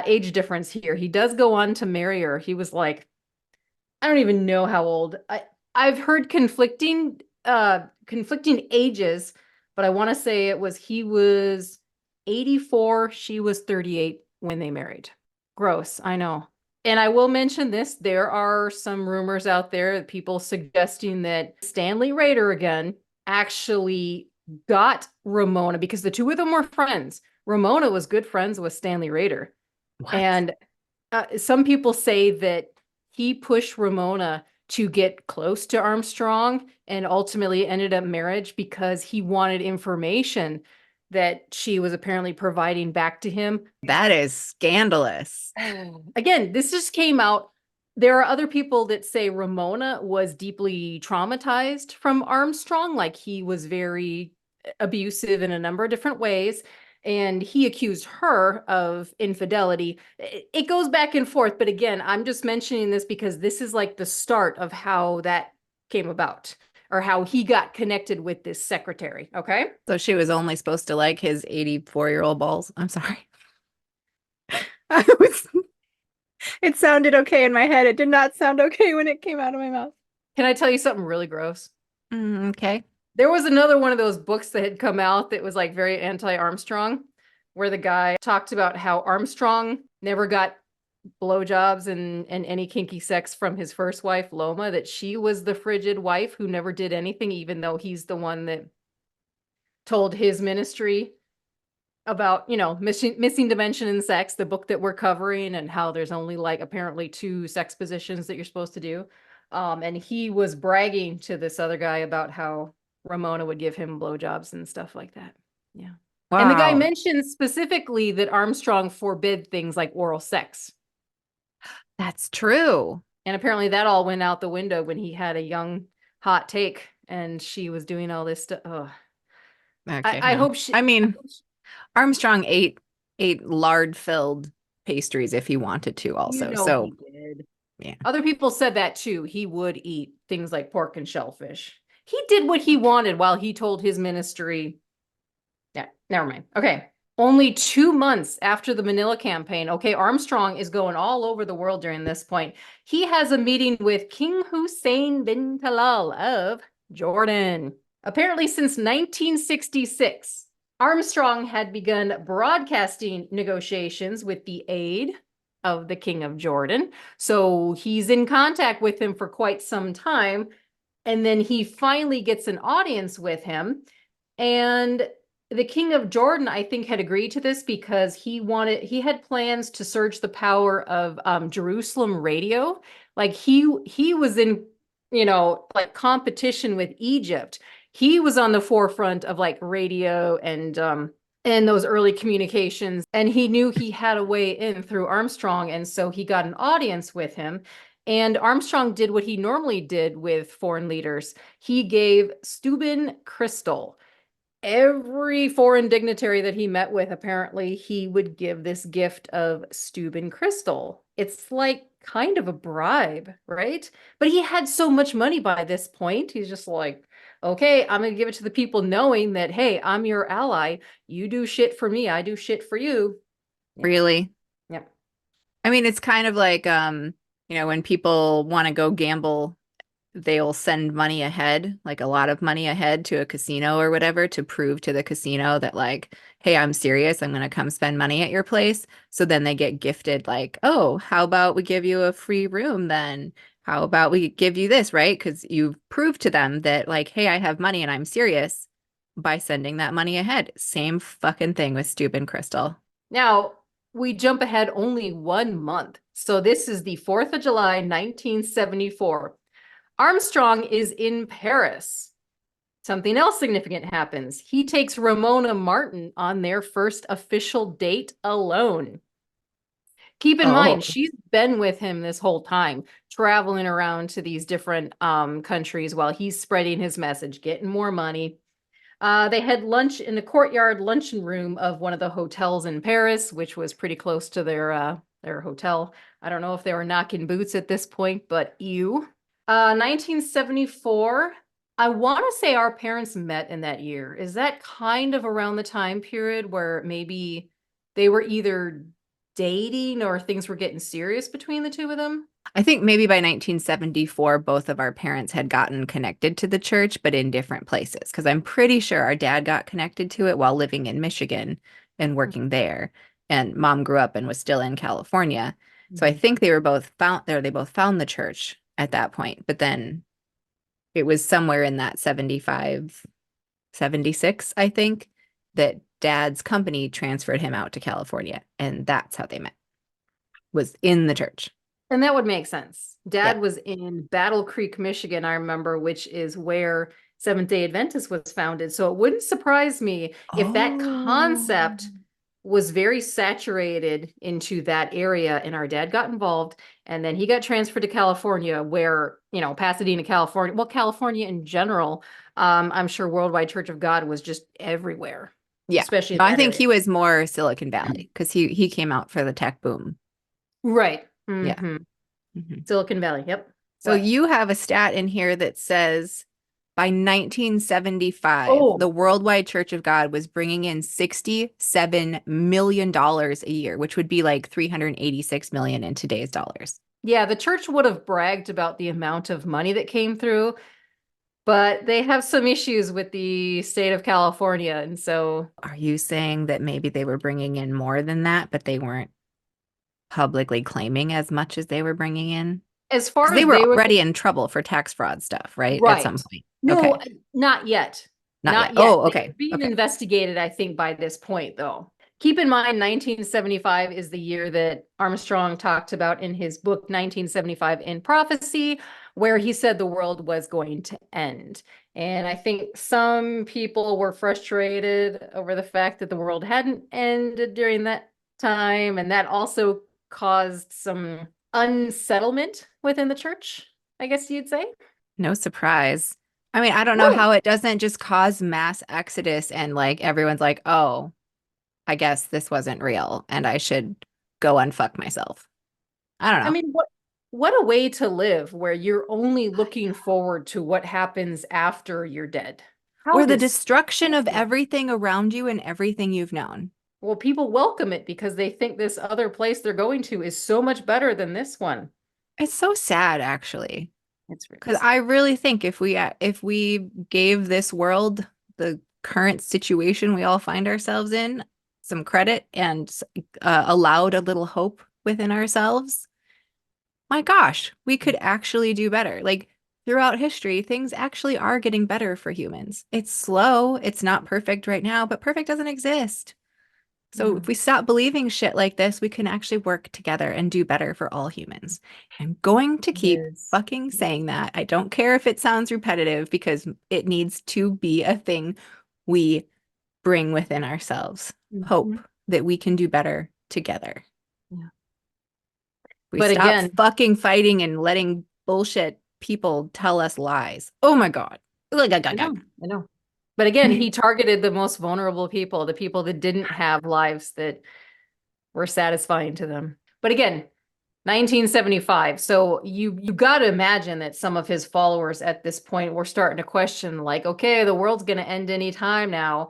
age difference here. He does go on to marry her. He was like, I don't even know how old. I've heard conflicting ages, but I want to say he was 84, she was 38 when they married. Gross, I know. And I will mention this, there are some rumors out there, people suggesting that Stanley Rader again actually got Ramona because the two of them were friends. Ramona was good friends with Stanley Rader. What? And some people say that he pushed Ramona to get close to Armstrong and ultimately ended up marriage because he wanted information that she was apparently providing back to him. That is scandalous. Again, this just came out. There are other people that say Ramona was deeply traumatized from Armstrong, like he was very abusive in a number of different ways. And he accused her of infidelity. It goes back and forth. But again, I'm just mentioning this because this is like the start of how that came about or how he got connected with this secretary. Okay. So she was only supposed to like his 84-year-old balls. I'm sorry. It sounded okay in my head. It did not sound okay when it came out of my mouth. Can I tell you something really gross? Okay. There was another one of those books that had come out that was like very anti-Armstrong, where the guy talked about how Armstrong never got blowjobs and any kinky sex from his first wife, Loma, that she was the frigid wife who never did anything, even though he's the one that told his ministry about, missing dimension in sex, the book that we're covering, and how there's only like apparently 2 sex positions that you're supposed to do. And he was bragging to this other guy about how Ramona would give him blowjobs and stuff like that. Yeah. Wow. And the guy mentioned specifically that Armstrong forbid things like oral sex. That's true. And apparently that all went out the window when he had a young, hot take and she was doing all this stuff. Oh. Okay. I hope she. I mean, Armstrong ate lard-filled pastries if he wanted to also. So he did. Yeah. Other people said that too. He would eat things like pork and shellfish. He did what he wanted while he told his ministry. Yeah, never mind. Okay. Only 2 months after the Manila campaign, okay, Armstrong is going all over the world during this point. He has a meeting with King Hussein bin Talal of Jordan. Apparently, since 1966, Armstrong had begun broadcasting negotiations with the aid of the King of Jordan. So he's in contact with him for quite some time. And then he finally gets an audience with him. And the King of Jordan, I think, had agreed to this because he had plans to surge the power of Jerusalem radio. Like he was in, like competition with Egypt. He was on the forefront of like radio and those early communications. And he knew he had a way in through Armstrong. And so he got an audience with him. And Armstrong did what he normally did with foreign leaders. He gave Steuben crystal. Every foreign dignitary that he met with, apparently, he would give this gift of Steuben crystal. It's like kind of a bribe, right? But he had so much money by this point. He's just like, okay, I'm going to give it to the people knowing that, hey, I'm your ally. You do shit for me. I do shit for you. Yeah. Really? Yeah. I mean, it's kind of like, when people want to go gamble, they'll send money ahead, like a lot of money ahead to a casino or whatever to prove to the casino that like, hey, I'm serious. I'm going to come spend money at your place. So then they get gifted like, oh, how about we give you a free room then? How about we give you this, right? Because you've proved to them that like, hey, I have money and I'm serious by sending that money ahead. Same fucking thing with Steuben Crystal. Now, we jump ahead only 1 month. So this is the 4th of July, 1974. Armstrong is in Paris. Something else significant happens. He takes Ramona Martin on their first official date alone. Keep in mind, she's been with him this whole time, traveling around to these different countries while he's spreading his message, getting more money. They had lunch in the courtyard luncheon room of one of the hotels in Paris, which was pretty close to their hotel. I don't know if they were knocking boots at this point, but ew. 1974, I want to say our parents met in that year. Is that kind of around the time period where maybe they were either dating or things were getting serious between the two of them? I think maybe by 1974, both of our parents had gotten connected to the church, but in different places. Because I'm pretty sure our dad got connected to it while living in Michigan and working there. And mom grew up and was still in California. So I think they were both found there. They both found the church at that point. But then it was somewhere in that 75, 76, I think, that dad's company transferred him out to California. And that's how they met, was in the church. And that would make sense. Dad Yep. was in Battle Creek, Michigan, I remember, which is where Seventh-day Adventist was founded. So it wouldn't surprise me if that concept was very saturated into that area and our dad got involved and then he got transferred to California where, Pasadena, California, well, California in general, I'm sure Worldwide Church of God was just everywhere. Yeah. Especially in I that think area. he was more Silicon Valley because he came out for the tech boom. Right. Yeah. Silicon Valley. Yep. So you have a stat in here that says by 1975, the Worldwide Church of God was bringing in $67 million a year, which would be like $386 million in today's dollars. Yeah, the church would have bragged about the amount of money that came through, but they have some issues with the state of California. And so are you saying that maybe they were bringing in more than that, but they weren't publicly claiming as much as they were bringing in? As far as they were already in trouble for tax fraud stuff, right? Right. At some point. No, okay. Not yet. Not yet. Oh, okay. They're being investigated, I think, by this point, though. Keep in mind, 1975 is the year that Armstrong talked about in his book, 1975 in Prophecy, where he said the world was going to end. And I think some people were frustrated over the fact that the world hadn't ended during that time. And that also caused some unsettlement within the church, I guess you'd say. No surprise. I mean, I don't know how it doesn't just cause mass exodus and like everyone's like, oh, I guess this wasn't real and I should go unfuck myself. I don't know. I mean, what a way to live where you're only looking forward to what happens after you're dead. Or the destruction of everything around you and everything you've known. Well, people welcome it because they think this other place they're going to is so much better than this one. It's so sad, actually. It's because I really think if we gave this world, the current situation we all find ourselves in, some credit and allowed a little hope within ourselves, my gosh, we could actually do better. Like throughout history, things actually are getting better for humans. It's slow. It's not perfect right now, but perfect doesn't exist. So if we stop believing shit like this, we can actually work together and do better for all humans. I'm going to keep fucking saying that. I don't care if it sounds repetitive because it needs to be a thing we bring within ourselves. Hope that we can do better together. Yeah. We But stop again, fucking fighting and letting bullshit people tell us lies. Oh my God. I know. But again, he targeted the most vulnerable people, the people that didn't have lives that were satisfying to them. But again, 1975. So you got to imagine that some of his followers at this point were starting to question, like, okay, the world's going to end any time now.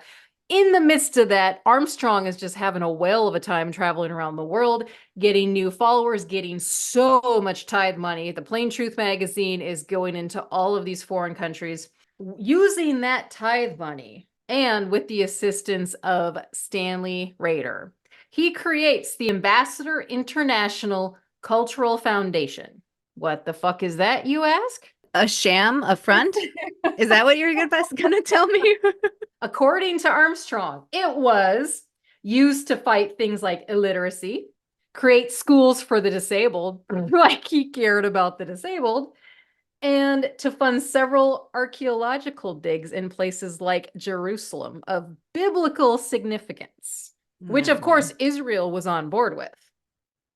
In the midst of that, Armstrong is just having a whale of a time traveling around the world, getting new followers, getting so much tithe money. The Plain Truth magazine is going into all of these foreign countries using that tithe money, and with the assistance of Stanley Rader. He creates the Ambassador International Cultural Foundation. What the fuck is that, you ask? A sham, a front? Is that what you're gonna tell me? According to Armstrong, it was used to fight things like illiteracy, create schools for the disabled, like he cared about the disabled, and to fund several archaeological digs in places like Jerusalem of biblical significance, which of course Israel was on board with.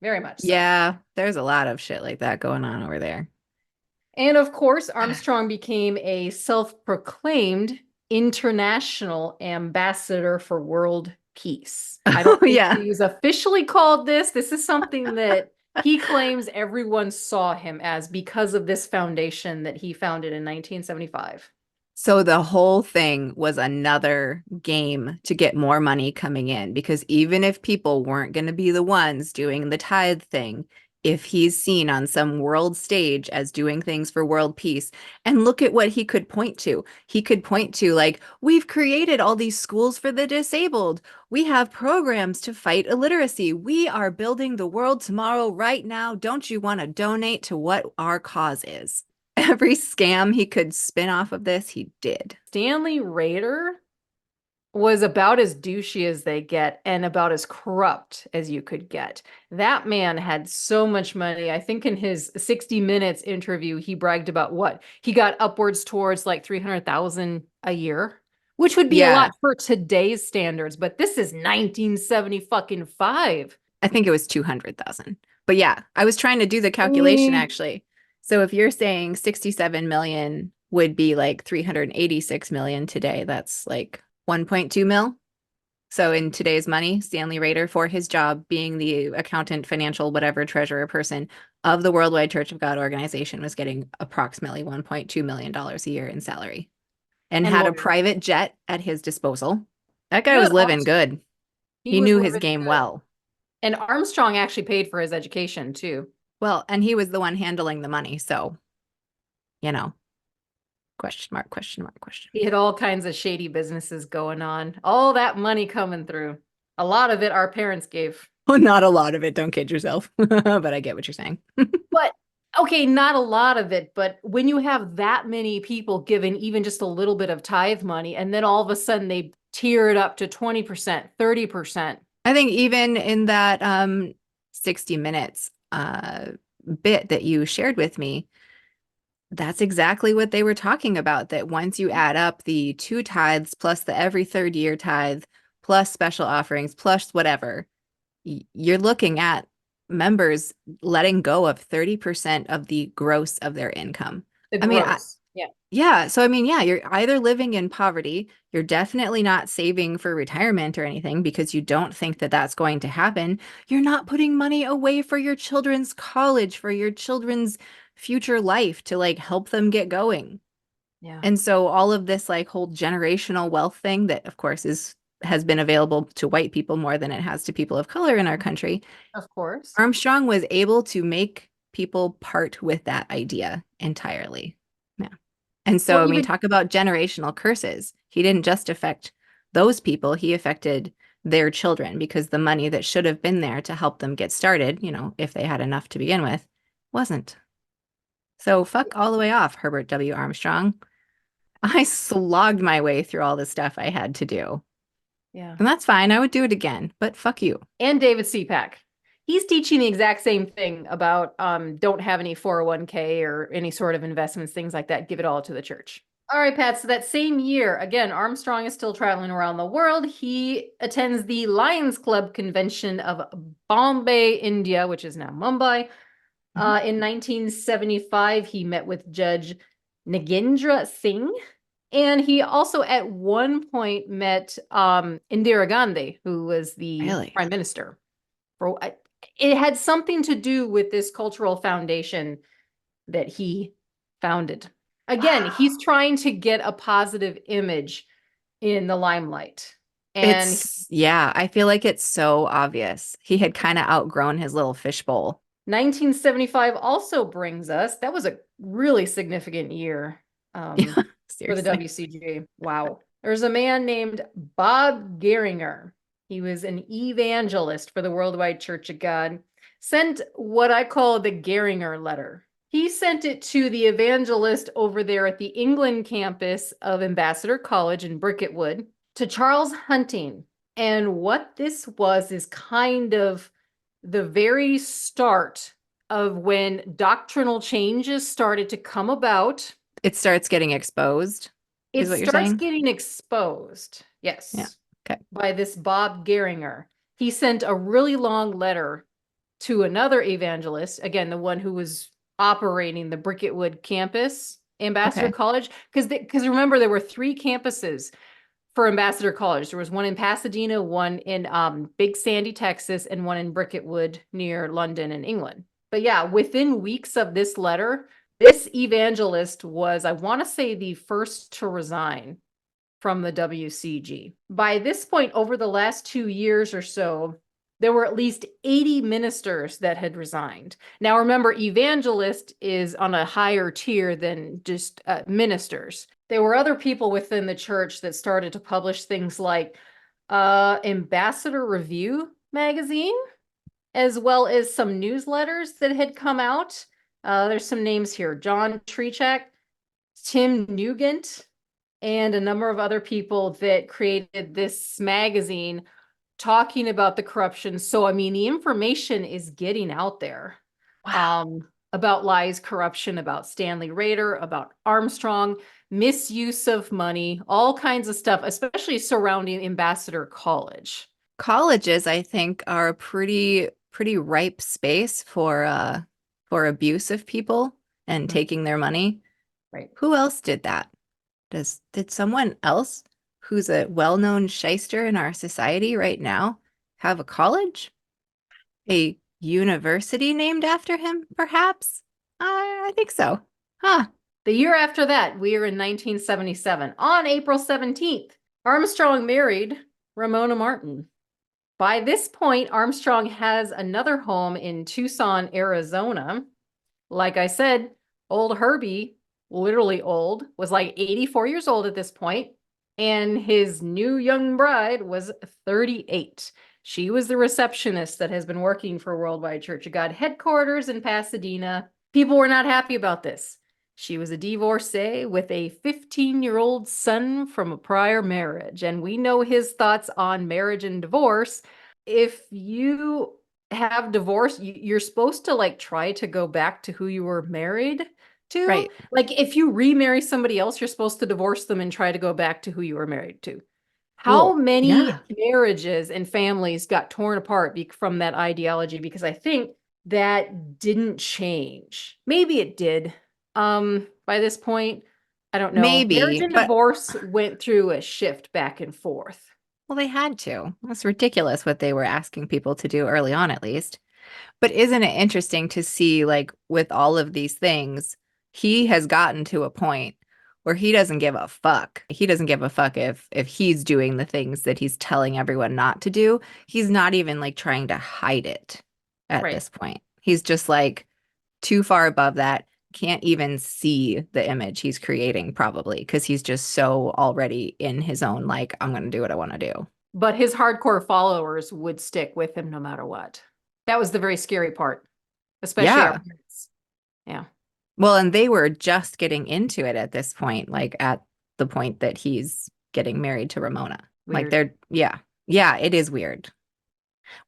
Very much so. Yeah, there's a lot of shit like that going on over there. And of course, Armstrong became a self-proclaimed international ambassador for world peace. I don't think he was officially called this. This is something that he claims everyone saw him as because of this foundation that he founded in 1975. So the whole thing was another game to get more money coming in, because even if people weren't going to be the ones doing the tithe thing, if he's seen on some world stage as doing things for world peace, and look at what he could point to. He could point to, like, we've created all these schools for the disabled. We have programs to fight illiteracy. We are building the world tomorrow right now. Don't you want to donate to what our cause is? Every scam he could spin off of this, he did. Stanley Rader was about as douchey as they get and about as corrupt as you could get. That man had so much money. I think in his 60 Minutes interview, he bragged about what? He got upwards towards like 300,000 a year, which would be a lot for today's standards. But this is 1975. I think it was 200,000. But yeah, I was trying to do the calculation actually. So if you're saying 67 million would be like 386 million today, that's like 1.2 mil. So in today's money, Stanley Rader, for his job being the accountant, financial, whatever, treasurer person of the Worldwide Church of God organization, was getting approximately $1.2 million a year in salary and had a private jet at his disposal. That guy was living good. He knew his game well. And Armstrong actually paid for his education too. Well, and he was the one handling the money. So, you know, question mark, question mark, question. He had all kinds of shady businesses going on. All that money coming through. A lot of it our parents gave. Well, not a lot of it. Don't kid yourself. But I get what you're saying. But, okay, not a lot of it. But when you have that many people giving even just a little bit of tithe money, and then all of a sudden they tier it up to 20%, 30%. I think even in that 60 Minutes bit that you shared with me, that's exactly what they were talking about, that once you add up the 2 tithes plus the every third year tithe plus special offerings plus whatever, you're looking at members letting go of 30% of the gross of their income. Yeah. So, I mean, yeah, you're either living in poverty, you're definitely not saving for retirement or anything because you don't think that that's going to happen. You're not putting money away for your children's college, for your children's future life to like help them get going. Yeah. And so all of this like whole generational wealth thing that of course has been available to white people more than it has to people of color in our country. Of course. Armstrong was able to make people part with that idea entirely. Yeah. And so, Well, I mean, talk about generational curses. He didn't just affect those people, he affected their children because the money that should have been there to help them get started, you know, if they had enough to begin with, wasn't. So fuck all the way off, Herbert W. Armstrong. I slogged my way through all the stuff I had to do. Yeah. And that's fine. I would do it again, but fuck you. And David Pack. He's teaching the exact same thing about don't have any 401k or any sort of investments, things like that. Give it all to the church. All right, Pat. So that same year, again, Armstrong is still traveling around the world. He attends the Lions Club convention of Bombay, India, which is now Mumbai, In 1975, he met with Judge Nagendra Singh. And he also at one point met Indira Gandhi, who was the Really? prime minister. It had something to do with this cultural foundation that he founded. Again, he's trying to get a positive image in the limelight. And Yeah, I feel like it's so obvious. He had kind of outgrown his little fishbowl. 1975 also brings us, that was a really significant year for the Seriously. WCG. Wow. There's a man named Bob Geringer. He was an evangelist for the Worldwide Church of God, sent what I call the Geringer letter. He sent it to the evangelist over there at the England campus of Ambassador College in Bricketwood, to Charles Hunting. And what this was is kind of the very start of when doctrinal changes started to come about. It starts getting exposed, It is what you're starts saying? getting exposed, yes, Yeah. Okay. by this Bob Geringer. He sent a really long letter to another evangelist, again, the one who was operating the Bricketwood campus, Ambassador Okay. College, because remember, there were 3 campuses for Ambassador College. There was one in Pasadena, one in Big Sandy, Texas, and one in Bricketwood near London in England. But yeah, within weeks of this letter, this evangelist was, I want to say, the first to resign from the WCG. By this point, over the last 2 years or so, there were at least 80 ministers that had resigned. Now, remember, evangelist is on a higher tier than just ministers. There were other people within the church that started to publish things like Ambassador Review magazine, as well as some newsletters that had come out. There's some names here: John Treachak, Tim Nugent, and a number of other people that created this magazine talking about the corruption. So, I mean, the information is getting out there. Wow. About lies, corruption, about Stanley Rader, about Armstrong, misuse of money, all kinds of stuff, especially surrounding Ambassador College. Colleges, I think, are a pretty ripe space for abuse of people and taking their money. Right. Who else did that? Did someone else who's a well-known shyster in our society right now have a college? A university named after him, perhaps? I think so. Huh. The year after that, we are in 1977. On April 17th, Armstrong married Ramona Martin. By this point, Armstrong has another home in Tucson, Arizona. Like I said, old Herbie, literally old, was like 84 years old at this point, and his new young bride was 38. She was the receptionist that has been working for Worldwide Church of God headquarters in Pasadena. People were not happy about this. She was a divorcee with a 15-year-old son from a prior marriage, and we know his thoughts on marriage and divorce. If you have divorce, you're supposed to like try to go back to who you were married to. Right. Like if you remarry somebody else, you're supposed to divorce them and try to go back to who you were married to. How Well, many yeah. marriages and families got torn apart from that ideology? Because I think that didn't change. Maybe it did. By this point, I don't know. Marriage Maybe, and but divorce went through a shift back and forth. well, they had to. That's ridiculous what they were asking people to do early on, at least. But isn't it interesting to see, like, with all of these things, he has gotten to a point where he doesn't give a fuck. He doesn't give a fuck if he's doing the things that he's telling everyone not to do. He's not even like trying to hide it at Right. this point. He's just like too far above that. Can't even see the image he's creating, probably, because he's just so already in his own, like, I'm going to do what I want to do. But his hardcore followers would stick with him no matter what. That was the very scary part, especially our Yeah. parents. Yeah. Well, and they were just getting into it at this point, like at the point that he's getting married to Ramona. Like Weird. yeah, it is weird.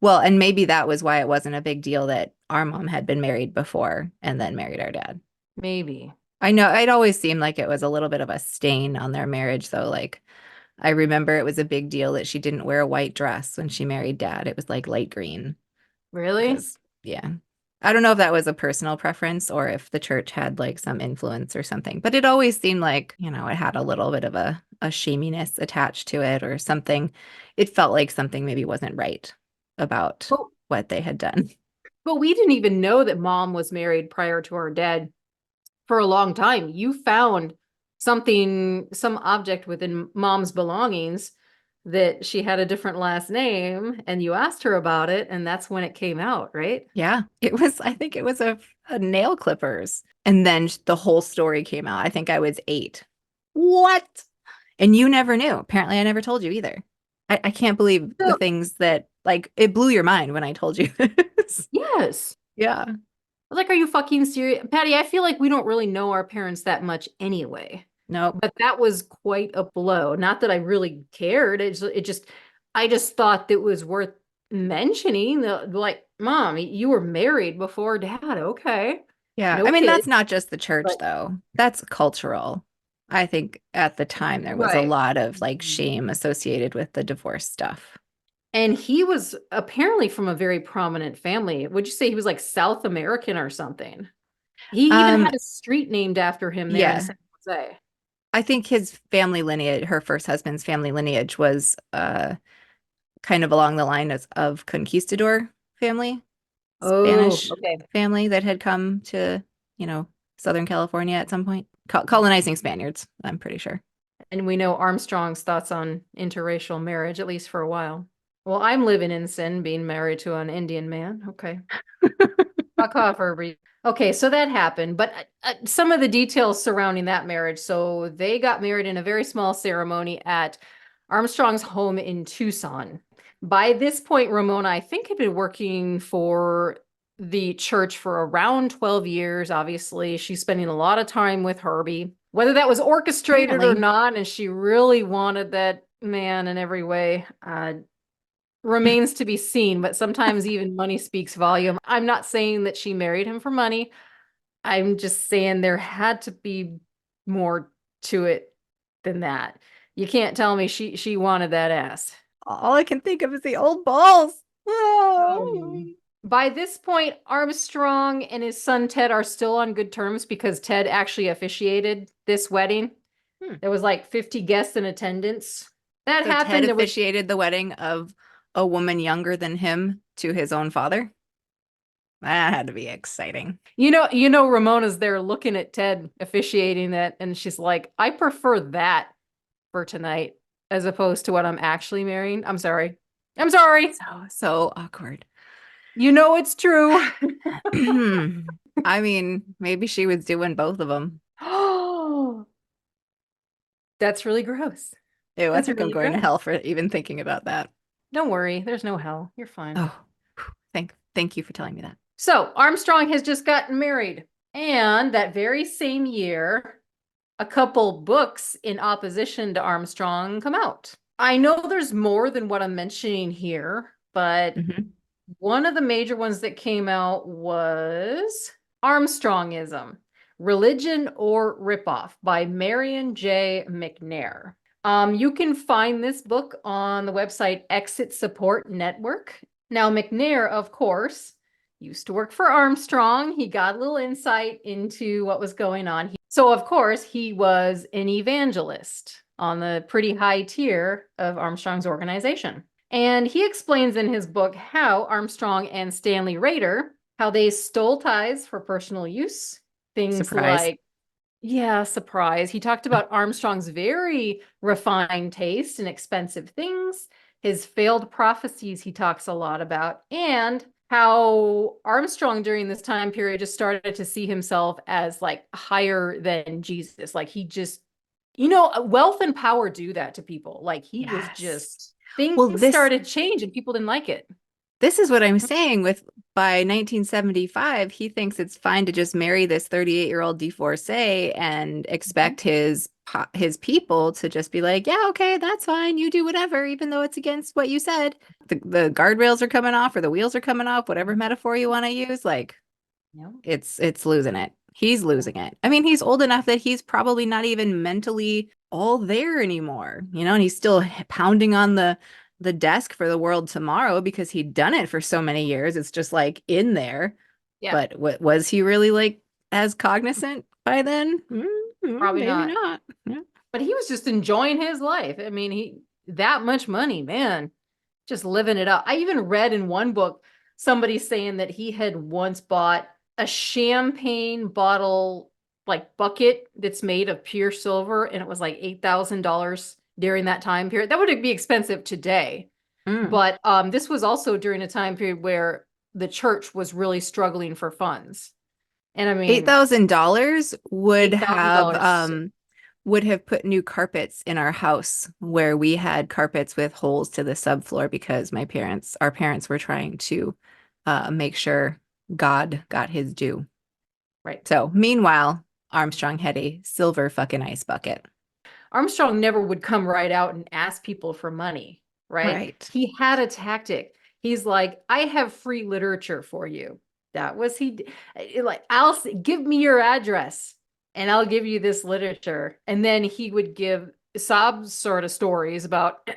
Well, and maybe that was why it wasn't a big deal that our mom had been married before and then married our dad. Maybe. I know it always seemed like it was a little bit of a stain on their marriage, though. Like, I remember it was a big deal that she didn't wear a white dress when she married dad. It was like light green. Really? Yeah. I don't know if that was a personal preference or if the church had like some influence or something, but it always seemed like, it had a little bit of a shaminess attached to it or something. It felt like something maybe wasn't right about But, what they had done. but we didn't even know that mom was married prior to our dad for a long time. You found some object within mom's belongings that she had a different last name, and you asked her about it, and that's when it came out, right? Yeah, I think it was a nail clippers. And then the whole story came out. I think I was 8. What? And you never knew. Apparently, I never told you either. I can't believe the So, things that, like, it blew your mind when I told you this. yes. Yeah. I was like, are you fucking serious? Patty, I feel like we don't really know our parents that much anyway. Nope. But that was quite a blow. Not that I really cared. I just thought that it was worth mentioning. Like, mom, you were married before dad. Okay. Yeah. No I mean, that's kids. not just the church, But though. That's cultural. I think at the time there was a right. lot of like shame associated with the divorce stuff. And he was apparently from a very prominent family. Would you say he was like South American or something? He even Um, had a street named after him there in yeah. San Jose. I think his family lineage, her first husband's family lineage was kind of along the line of conquistador family, Oh, Spanish okay. family that had come to, Southern California at some point, colonizing Spaniards, I'm pretty sure. And we know Armstrong's thoughts on interracial marriage, at least for a while. Well, I'm living in sin, being married to an Indian man. Okay. Fuck off, Herbie. Okay, so that happened, but some of the details surrounding that marriage. So they got married in a very small ceremony at Armstrong's home in Tucson. By this point, Ramona, I think, had been working for the church for around 12 years. Obviously, she's spending a lot of time with Herbie, whether that was orchestrated or Apparently. not, and she really wanted that man in every way. Remains to be seen, but sometimes even money speaks volume. I'm not saying that she married him for money. I'm just saying there had to be more to it than that. You can't tell me she wanted that ass. All I can think of is the old balls. Oh. By this point, Armstrong and his son Ted are still on good terms because Ted actually officiated this wedding. There was like 50 guests in attendance. That So Ted happened. There was officiated the wedding of a woman younger than him to his own father. That had to be exciting. Ramona's there looking at Ted officiating that, and she's like, I prefer that for tonight as opposed to what I'm actually marrying. I'm sorry. I'm sorry. So awkward. You know it's true. I mean, maybe she was doing both of them. Oh, that's really gross. Ew, I That's think I'm really going to gross. hell for even thinking about that. Don't worry, there's no hell. You're fine. Oh, thank you for telling me that. So Armstrong has just gotten married. And that very same year, a couple books in opposition to Armstrong come out. I know there's more than what I'm mentioning here, but one of the major ones that came out was Armstrongism, Religion or Ripoff by Marion J. McNair. You can find this book on the website Exit Support Network. Now, McNair, of course, used to work for Armstrong. He got a little insight into what was going on. So, of course, he was an evangelist on the pretty high tier of Armstrong's organization. And he explains in his book how Armstrong and Stanley Rader, how they stole ties for personal use. Things Surprise. like, yeah, surprise. He talked about Armstrong's very refined taste in expensive things, his failed prophecies he talks a lot about, and how Armstrong during this time period just started to see himself as like higher than Jesus. Like he just, wealth and power do that to people. Like he was just, things started changing. People didn't like it. This is what I'm saying with by 1975, he thinks it's fine to just marry this 38-year-old divorcee and expect his people to just be like, yeah, okay, that's fine. You do whatever, even though it's against what you said. The guardrails are coming off or the wheels are coming off, whatever metaphor you want to use. Like, it's losing it. He's losing it. I mean, he's old enough that he's probably not even mentally all there anymore, and he's still pounding on the desk for the world tomorrow because he'd done it for so many years. It's just like in there. Yeah, But what was he really like as cognizant by then? probably Maybe not. not. Yeah. But he was just enjoying his life. I mean, that much money, man, just living it up. I even read in one book somebody saying that he had once bought a champagne bottle like bucket that's made of pure silver, and it was like $8,000 during that time period. That would be expensive today. Mm. But this was also during a time period where the church was really struggling for funds. And I mean, $8,000 $8,000. would have put new carpets in our house where we had carpets with holes to the subfloor because our parents were trying to make sure God got his due. Right. So meanwhile, Armstrong had a silver fucking ice bucket. Armstrong never would come right out and ask people for money, right? Right. He had a tactic. He's like, I have free literature for you. That was like, give me your address and I'll give you this literature. And then he would give sob sort of stories about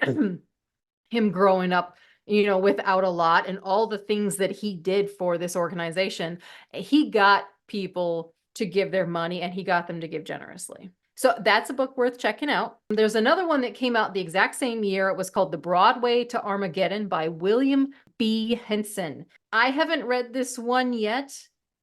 him growing up, without a lot and all the things that he did for this organization. He got people to give their money and he got them to give generously. So that's a book worth checking out. There's another one that came out the exact same year. It was called The Broadway to Armageddon by William B. Henson. I haven't read this one yet,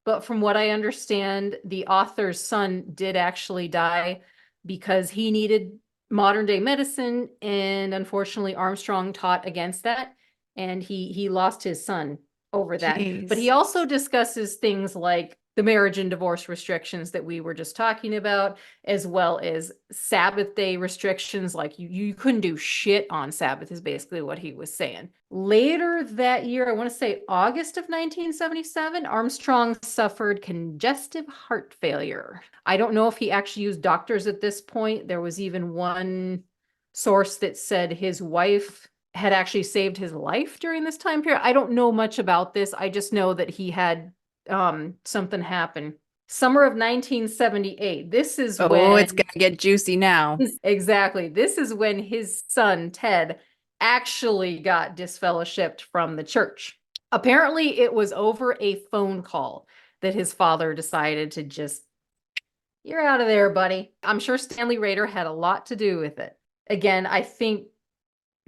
but from what I understand, the author's son did actually die because he needed modern day medicine, and unfortunately Armstrong taught against that, and he lost his son over that. But he Jeez. also discusses things like the marriage and divorce restrictions that we were just talking about, as well as Sabbath day restrictions, like you couldn't do shit on Sabbath is basically what he was saying. Later that year, I want to say August of 1977, Armstrong suffered congestive heart failure. I don't know if he actually used doctors at this point. There was even one source that said his wife had actually saved his life during this time period. I don't know much about this. I just know that he had something happen. Summer of 1978. This is Oh, when it's gonna get juicy now. exactly. This is when his son Ted actually got disfellowshipped from the church. Apparently, it was over a phone call that his father decided to just, you're out of there, buddy. I'm sure Stanley Rader had a lot to do with it. Again, I think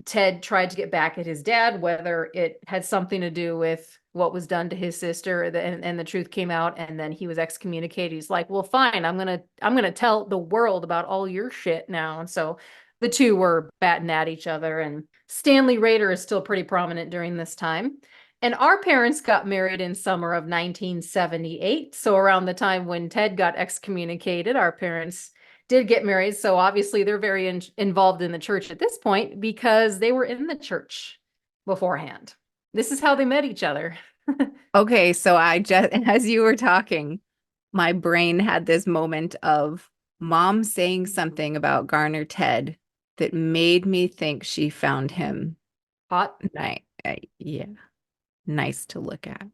Ted tried to get back at his dad, whether it had something to do with what was done to his sister, and the truth came out, and then he was excommunicated. He's like, well, fine, I'm gonna tell the world about all your shit now. And so the two were batting at each other, and Stanley Rader is still pretty prominent during this time. And our parents got married in summer of 1978. So around the time when Ted got excommunicated, our parents did get married. So obviously they're very involved in the church at this point because they were in the church beforehand. This is how they met each other. Okay, so I just, as you were talking, my brain had this moment of mom saying something about Garner Ted that made me think she found him Hot. yeah, nice to look at.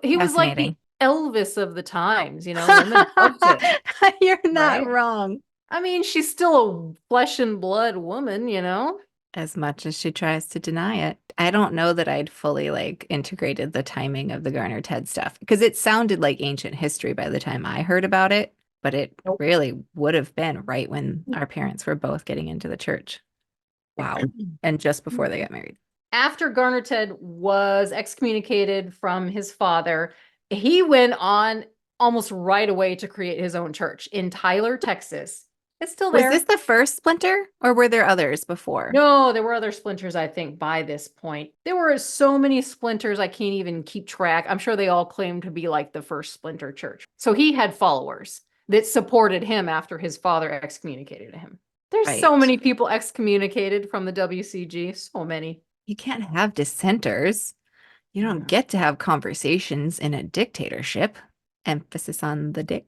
He was like the Fascinating. Elvis of the times, women loved it, You're not right? wrong. I mean, she's still a flesh and blood woman. As much as she tries to deny it. I don't know that I'd fully like integrated the timing of the Garner Ted stuff because it sounded like ancient history by the time I heard about it, but it Nope. really would have been right when our parents were both getting into the church. Wow. And just before they got married. After Garner Ted was excommunicated from his father, he went on almost right away to create his own church in Tyler, Texas. It's still Was there. this the first splinter or were there others before? No, there were other splinters, I think, by this point. There were so many splinters, I can't even keep track. I'm sure they all claimed to be like the first splinter church. So he had followers that supported him after his father excommunicated him. There's so Right. many people excommunicated from the WCG, so many. You can't have dissenters. You don't get to have conversations in a dictatorship. Emphasis on the dick.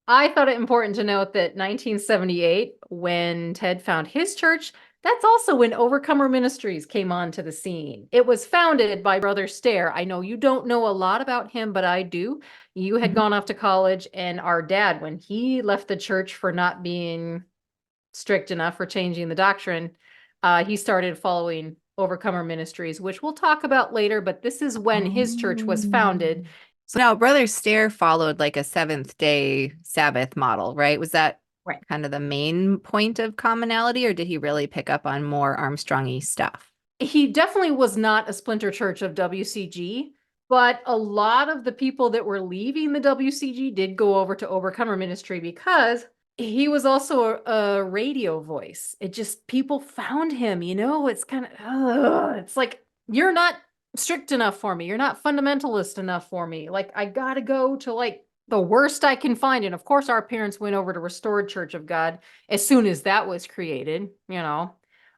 I thought it important to note that 1978, when Ted found his church, that's also when Overcomer Ministries came onto the scene. It was founded by Brother Stair. I know you don't know a lot about him, but I do. You had gone off to college, and our dad, when he left the church for not being strict enough for changing the doctrine, he started following Overcomer Ministries, which we'll talk about later, but this is when his church was founded So now Brother Stair followed like a Seventh-day Sabbath model, right? Was that Right. kind of the main point of commonality, or did he really pick up on more Armstrong-y stuff? He definitely was not a splinter church of WCG, but a lot of the people that were leaving the WCG did go over to Overcomer Ministry because he was also a radio voice. It just, people found him, it's kind of, it's like, you're not strict enough for me. You're not fundamentalist enough for me. Like, I gotta go to like the worst I can find. And of course, our parents went over to Restored Church of God as soon as that was created,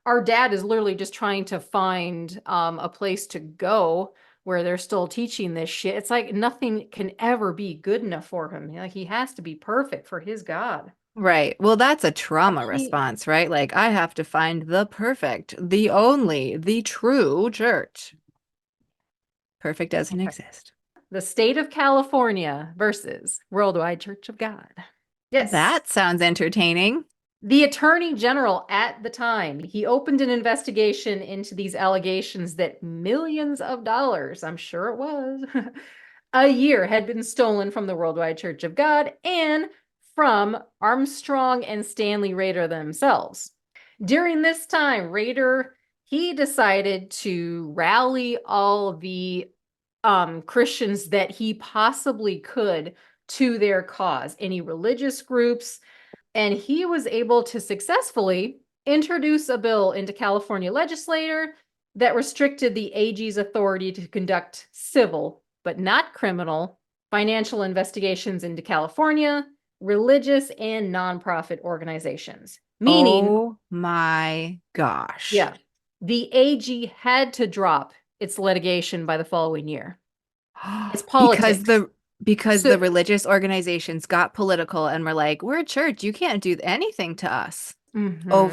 Our dad is literally just trying to find a place to go where they're still teaching this shit. It's like nothing can ever be good enough for him. Like he has to be perfect for his God. Right. Well, that's a trauma He- response, right? Like, I have to find the perfect, the only, the true church. Perfect doesn't exist. The state of California versus Worldwide Church of God. Yes. That sounds entertaining. The attorney general at the time, he opened an investigation into these allegations that millions of dollars, I'm sure it was, a year had been stolen from the Worldwide Church of God and from Armstrong and Stanley Rader themselves. During this time, Rader, he decided to rally all the Christians that he possibly could to their cause, any religious groups, and he was able to successfully introduce a bill into California legislature that restricted the AG's authority to conduct civil, but not criminal, financial investigations into California, religious and nonprofit organizations. Meaning, Oh my gosh. yeah, the AG had to drop its litigation by the following year. It's politics. Because So- the religious organizations got political and were like, we're a church, you can't do anything to us. Mhm. Oh,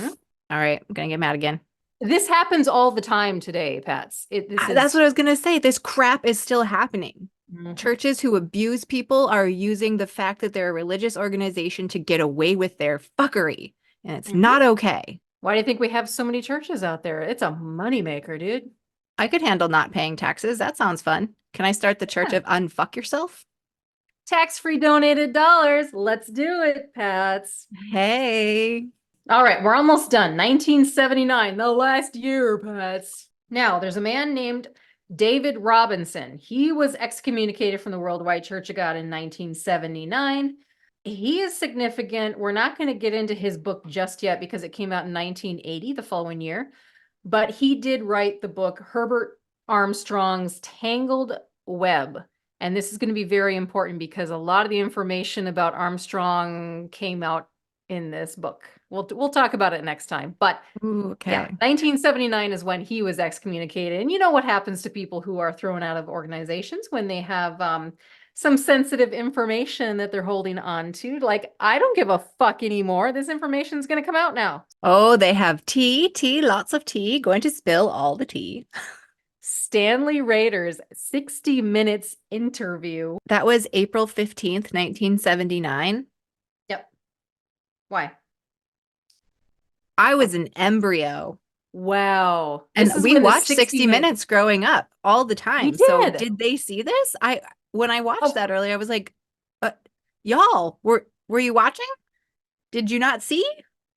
all right, I'm gonna get mad again. This happens all the time today, Pats. That's what I was gonna say. This crap is still happening. Mhm. Churches who abuse people are using the fact that they're a religious organization to get away with their fuckery, and it's not okay. Why do you think we have so many churches out there? It's a moneymaker, dude. I could handle not paying taxes. That sounds fun. Can I start the church of Unfuck Yourself? Tax-free donated dollars. Let's do it, Pats. Hey. All right, we're almost done. 1979, the last year, Pats. Now, there's a man named David Robinson. He was excommunicated from the Worldwide Church of God in 1979. He is significant. We're not going to get into his book just yet because it came out in 1980, the following year. But he did write the book Herbert Armstrong's Tangled Web. And this is going to be very important because a lot of the information about Armstrong came out in this book. We'll talk about it next time. But Ooh, okay. yeah, 1979 is when he was excommunicated. And you know what happens to people who are thrown out of organizations when they have some sensitive information that they're holding on to. Like, I don't give a fuck anymore. This information is going to come out now. Oh, they have tea, lots of tea, going to spill all the tea. Stanley Rader's 60 Minutes interview. That was April 15th, 1979. Yep. Why? I was an embryo. Wow. And This is we when the watched 60 Minutes growing up all the time. So did. did they see this? When I watched Oh. that earlier, I was like, y'all, were you watching? Did you not see?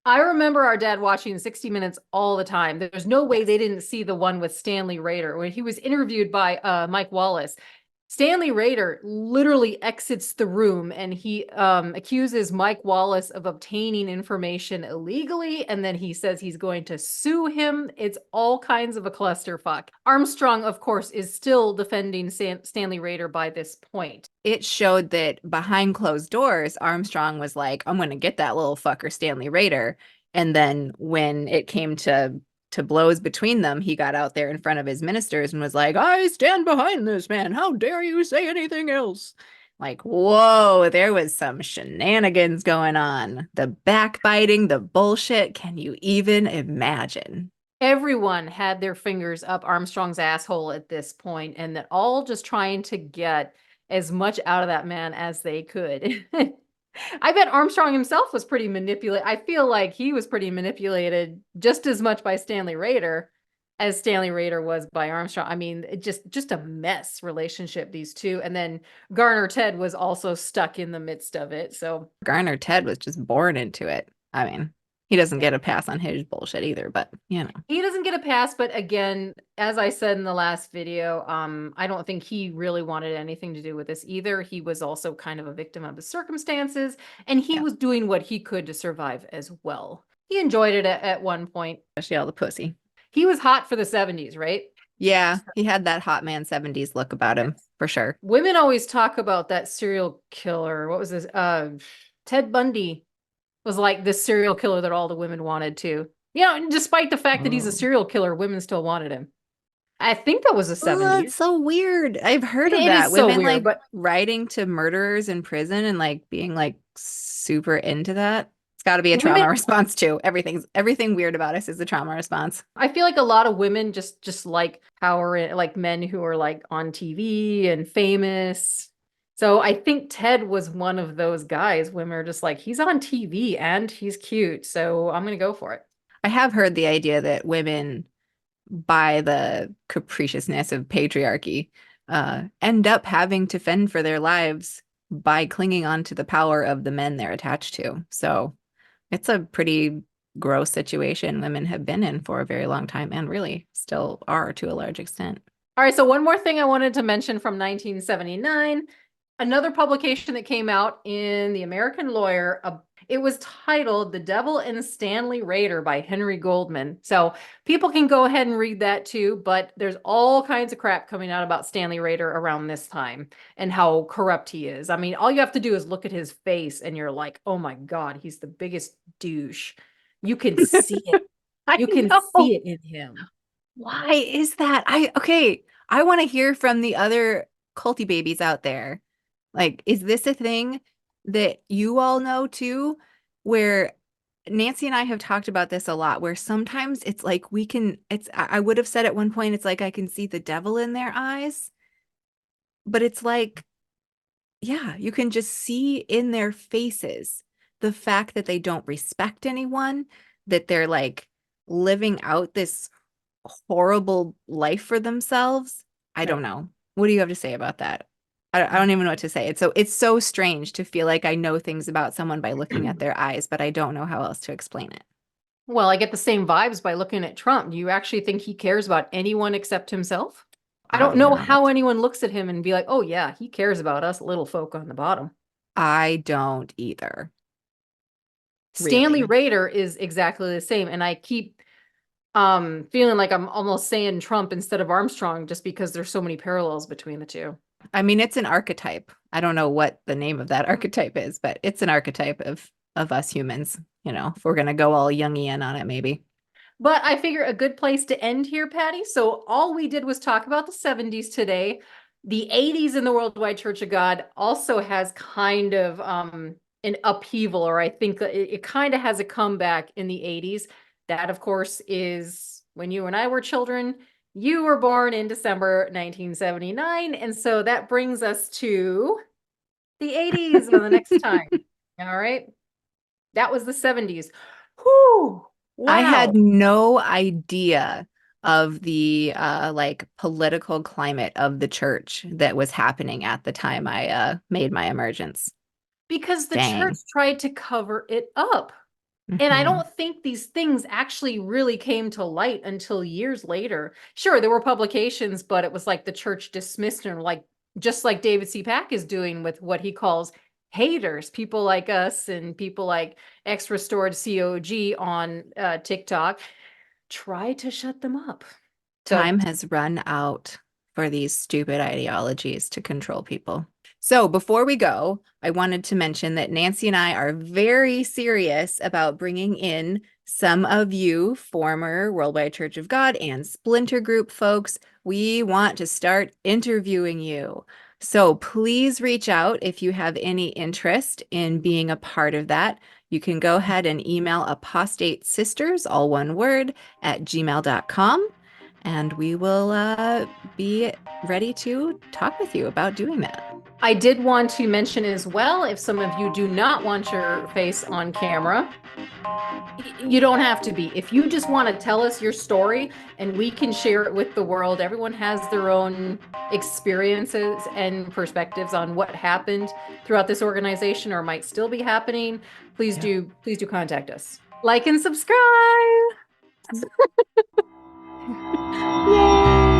I remember our dad watching 60 Minutes all the time. There's no way they didn't see the one with Stanley Rader when he was interviewed by Mike Wallace. Stanley Rader literally exits the room and he accuses Mike Wallace of obtaining information illegally, and then he says he's going to sue him. It's all kinds of a clusterfuck. Armstrong, of course, is still defending Stanley Rader by this point. It showed that behind closed doors, Armstrong was like, I'm going to get that little fucker, Stanley Rader. And then when it came to blows between them, he got out there in front of his ministers and was like, I stand behind this man. How dare you say anything else? Like, whoa, there was some shenanigans going on. The backbiting, the bullshit. Can you even imagine? Everyone had their fingers up Armstrong's asshole at this point, and that all just trying to get as much out of that man as they could. I bet Armstrong himself was pretty manipulated. I feel like he was pretty manipulated just as much by Stanley Rader. as Stanley Rader was by Armstrong. I mean, it just a mess relationship, these two. And then Garner Ted was also stuck in the midst of it. So Garner Ted was just born into it. I mean, he doesn't get a pass on his bullshit either, but he doesn't get a pass. But again, as I said in the last video, I don't think he really wanted anything to do with this either. He was also kind of a victim of his circumstances, and he was doing what he could to survive as well. He enjoyed it at one point. Especially all the pussy. He was hot for the 70s, right? Yeah, he had that hot man 70s look about him, for sure. Women always talk about that serial killer. What was this? Ted Bundy was like this serial killer that all the women wanted to. Despite the fact that he's a serial killer, women still wanted him. I think that was the 70s. That's so weird. I've heard of It that. is so Women weird, but writing to murderers in prison and being super into that. It's got to be a trauma Women- response too. Everything weird about us is a trauma response. I feel like a lot of women just like power, like men who are like on TV and famous. So I think Ted was one of those guys. Women are just like, he's on TV and he's cute, so I'm gonna go for it. I have heard the idea that women, by the capriciousness of patriarchy, end up having to fend for their lives by clinging on to the power of the men they're attached to. So it's a pretty gross situation women have been in for a very long time and really still are to a large extent. All right, so one more thing I wanted to mention from 1979, another publication that came out in the American Lawyer. It was titled The Devil and Stanley Rader by Henry Goldman. So people can go ahead and read that too, but there's all kinds of crap coming out about Stanley Rader around this time and how corrupt he is. I mean, all you have to do is look at his face and you're like, oh my God, he's the biggest douche. You can see it. You can see it in him. Why is that? I want to hear from the other culty babies out there. Is this a thing that you all know too, where Nancy and I have talked about this a lot, where sometimes it's like I would have said at one point, it's like I can see the devil in their eyes, but it's like, yeah, you can just see in their faces the fact that they don't respect anyone, that they're living out this horrible life for themselves. I don't know. What do you have to say about that? I don't even know what to say. It's so strange to feel like I know things about someone by looking at their eyes, but I don't know how else to explain it. Well, I get the same vibes by looking at Trump. Do you actually think he cares about anyone except himself? I don't know how anyone looks at him and be like, oh yeah, he cares about us little folk on the bottom. I don't either. Stanley Rader is exactly the same. And I keep feeling like I'm almost saying Trump instead of Armstrong just because there's so many parallels between the two. I mean, it's an archetype. I don't know what the name of that archetype is, but it's an archetype of us humans, if we're going to go all Jungian on it, maybe. But I figure a good place to end here, Patti. So all we did was talk about the 70s today. The 80s in the Worldwide Church of God also has kind of an upheaval, or I think it kind of has a comeback in the 80s. That, of course, is when you and I were children. You were born in December 1979. And so that brings us to the 80s on the next time. All right. That was the 70s. Whew. Wow. I had no idea of the political climate of the church that was happening at the time I made my emergence. Because the church tried to cover it up. And I don't think these things actually really came to light until years later. Sure, there were publications, but it was like the church dismissed them, just like David C. Pack is doing with what he calls haters, people like us and people like X-Restored COG on TikTok, try to shut them up. Time has run out for these stupid ideologies to control people. So before we go, I wanted to mention that Nancy and I are very serious about bringing in some of you former Worldwide Church of God and Splinter Group folks. We want to start interviewing you. So please reach out if you have any interest in being a part of that. You can go ahead and email apostatesisters, all one word, @gmail.com. And we will be ready to talk with you about doing that. I did want to mention as well, if some of you do not want your face on camera, you don't have to be. If you just want to tell us your story and we can share it with the world, everyone has their own experiences and perspectives on what happened throughout this organization or might still be happening. Please do contact us. Like and subscribe. Yay!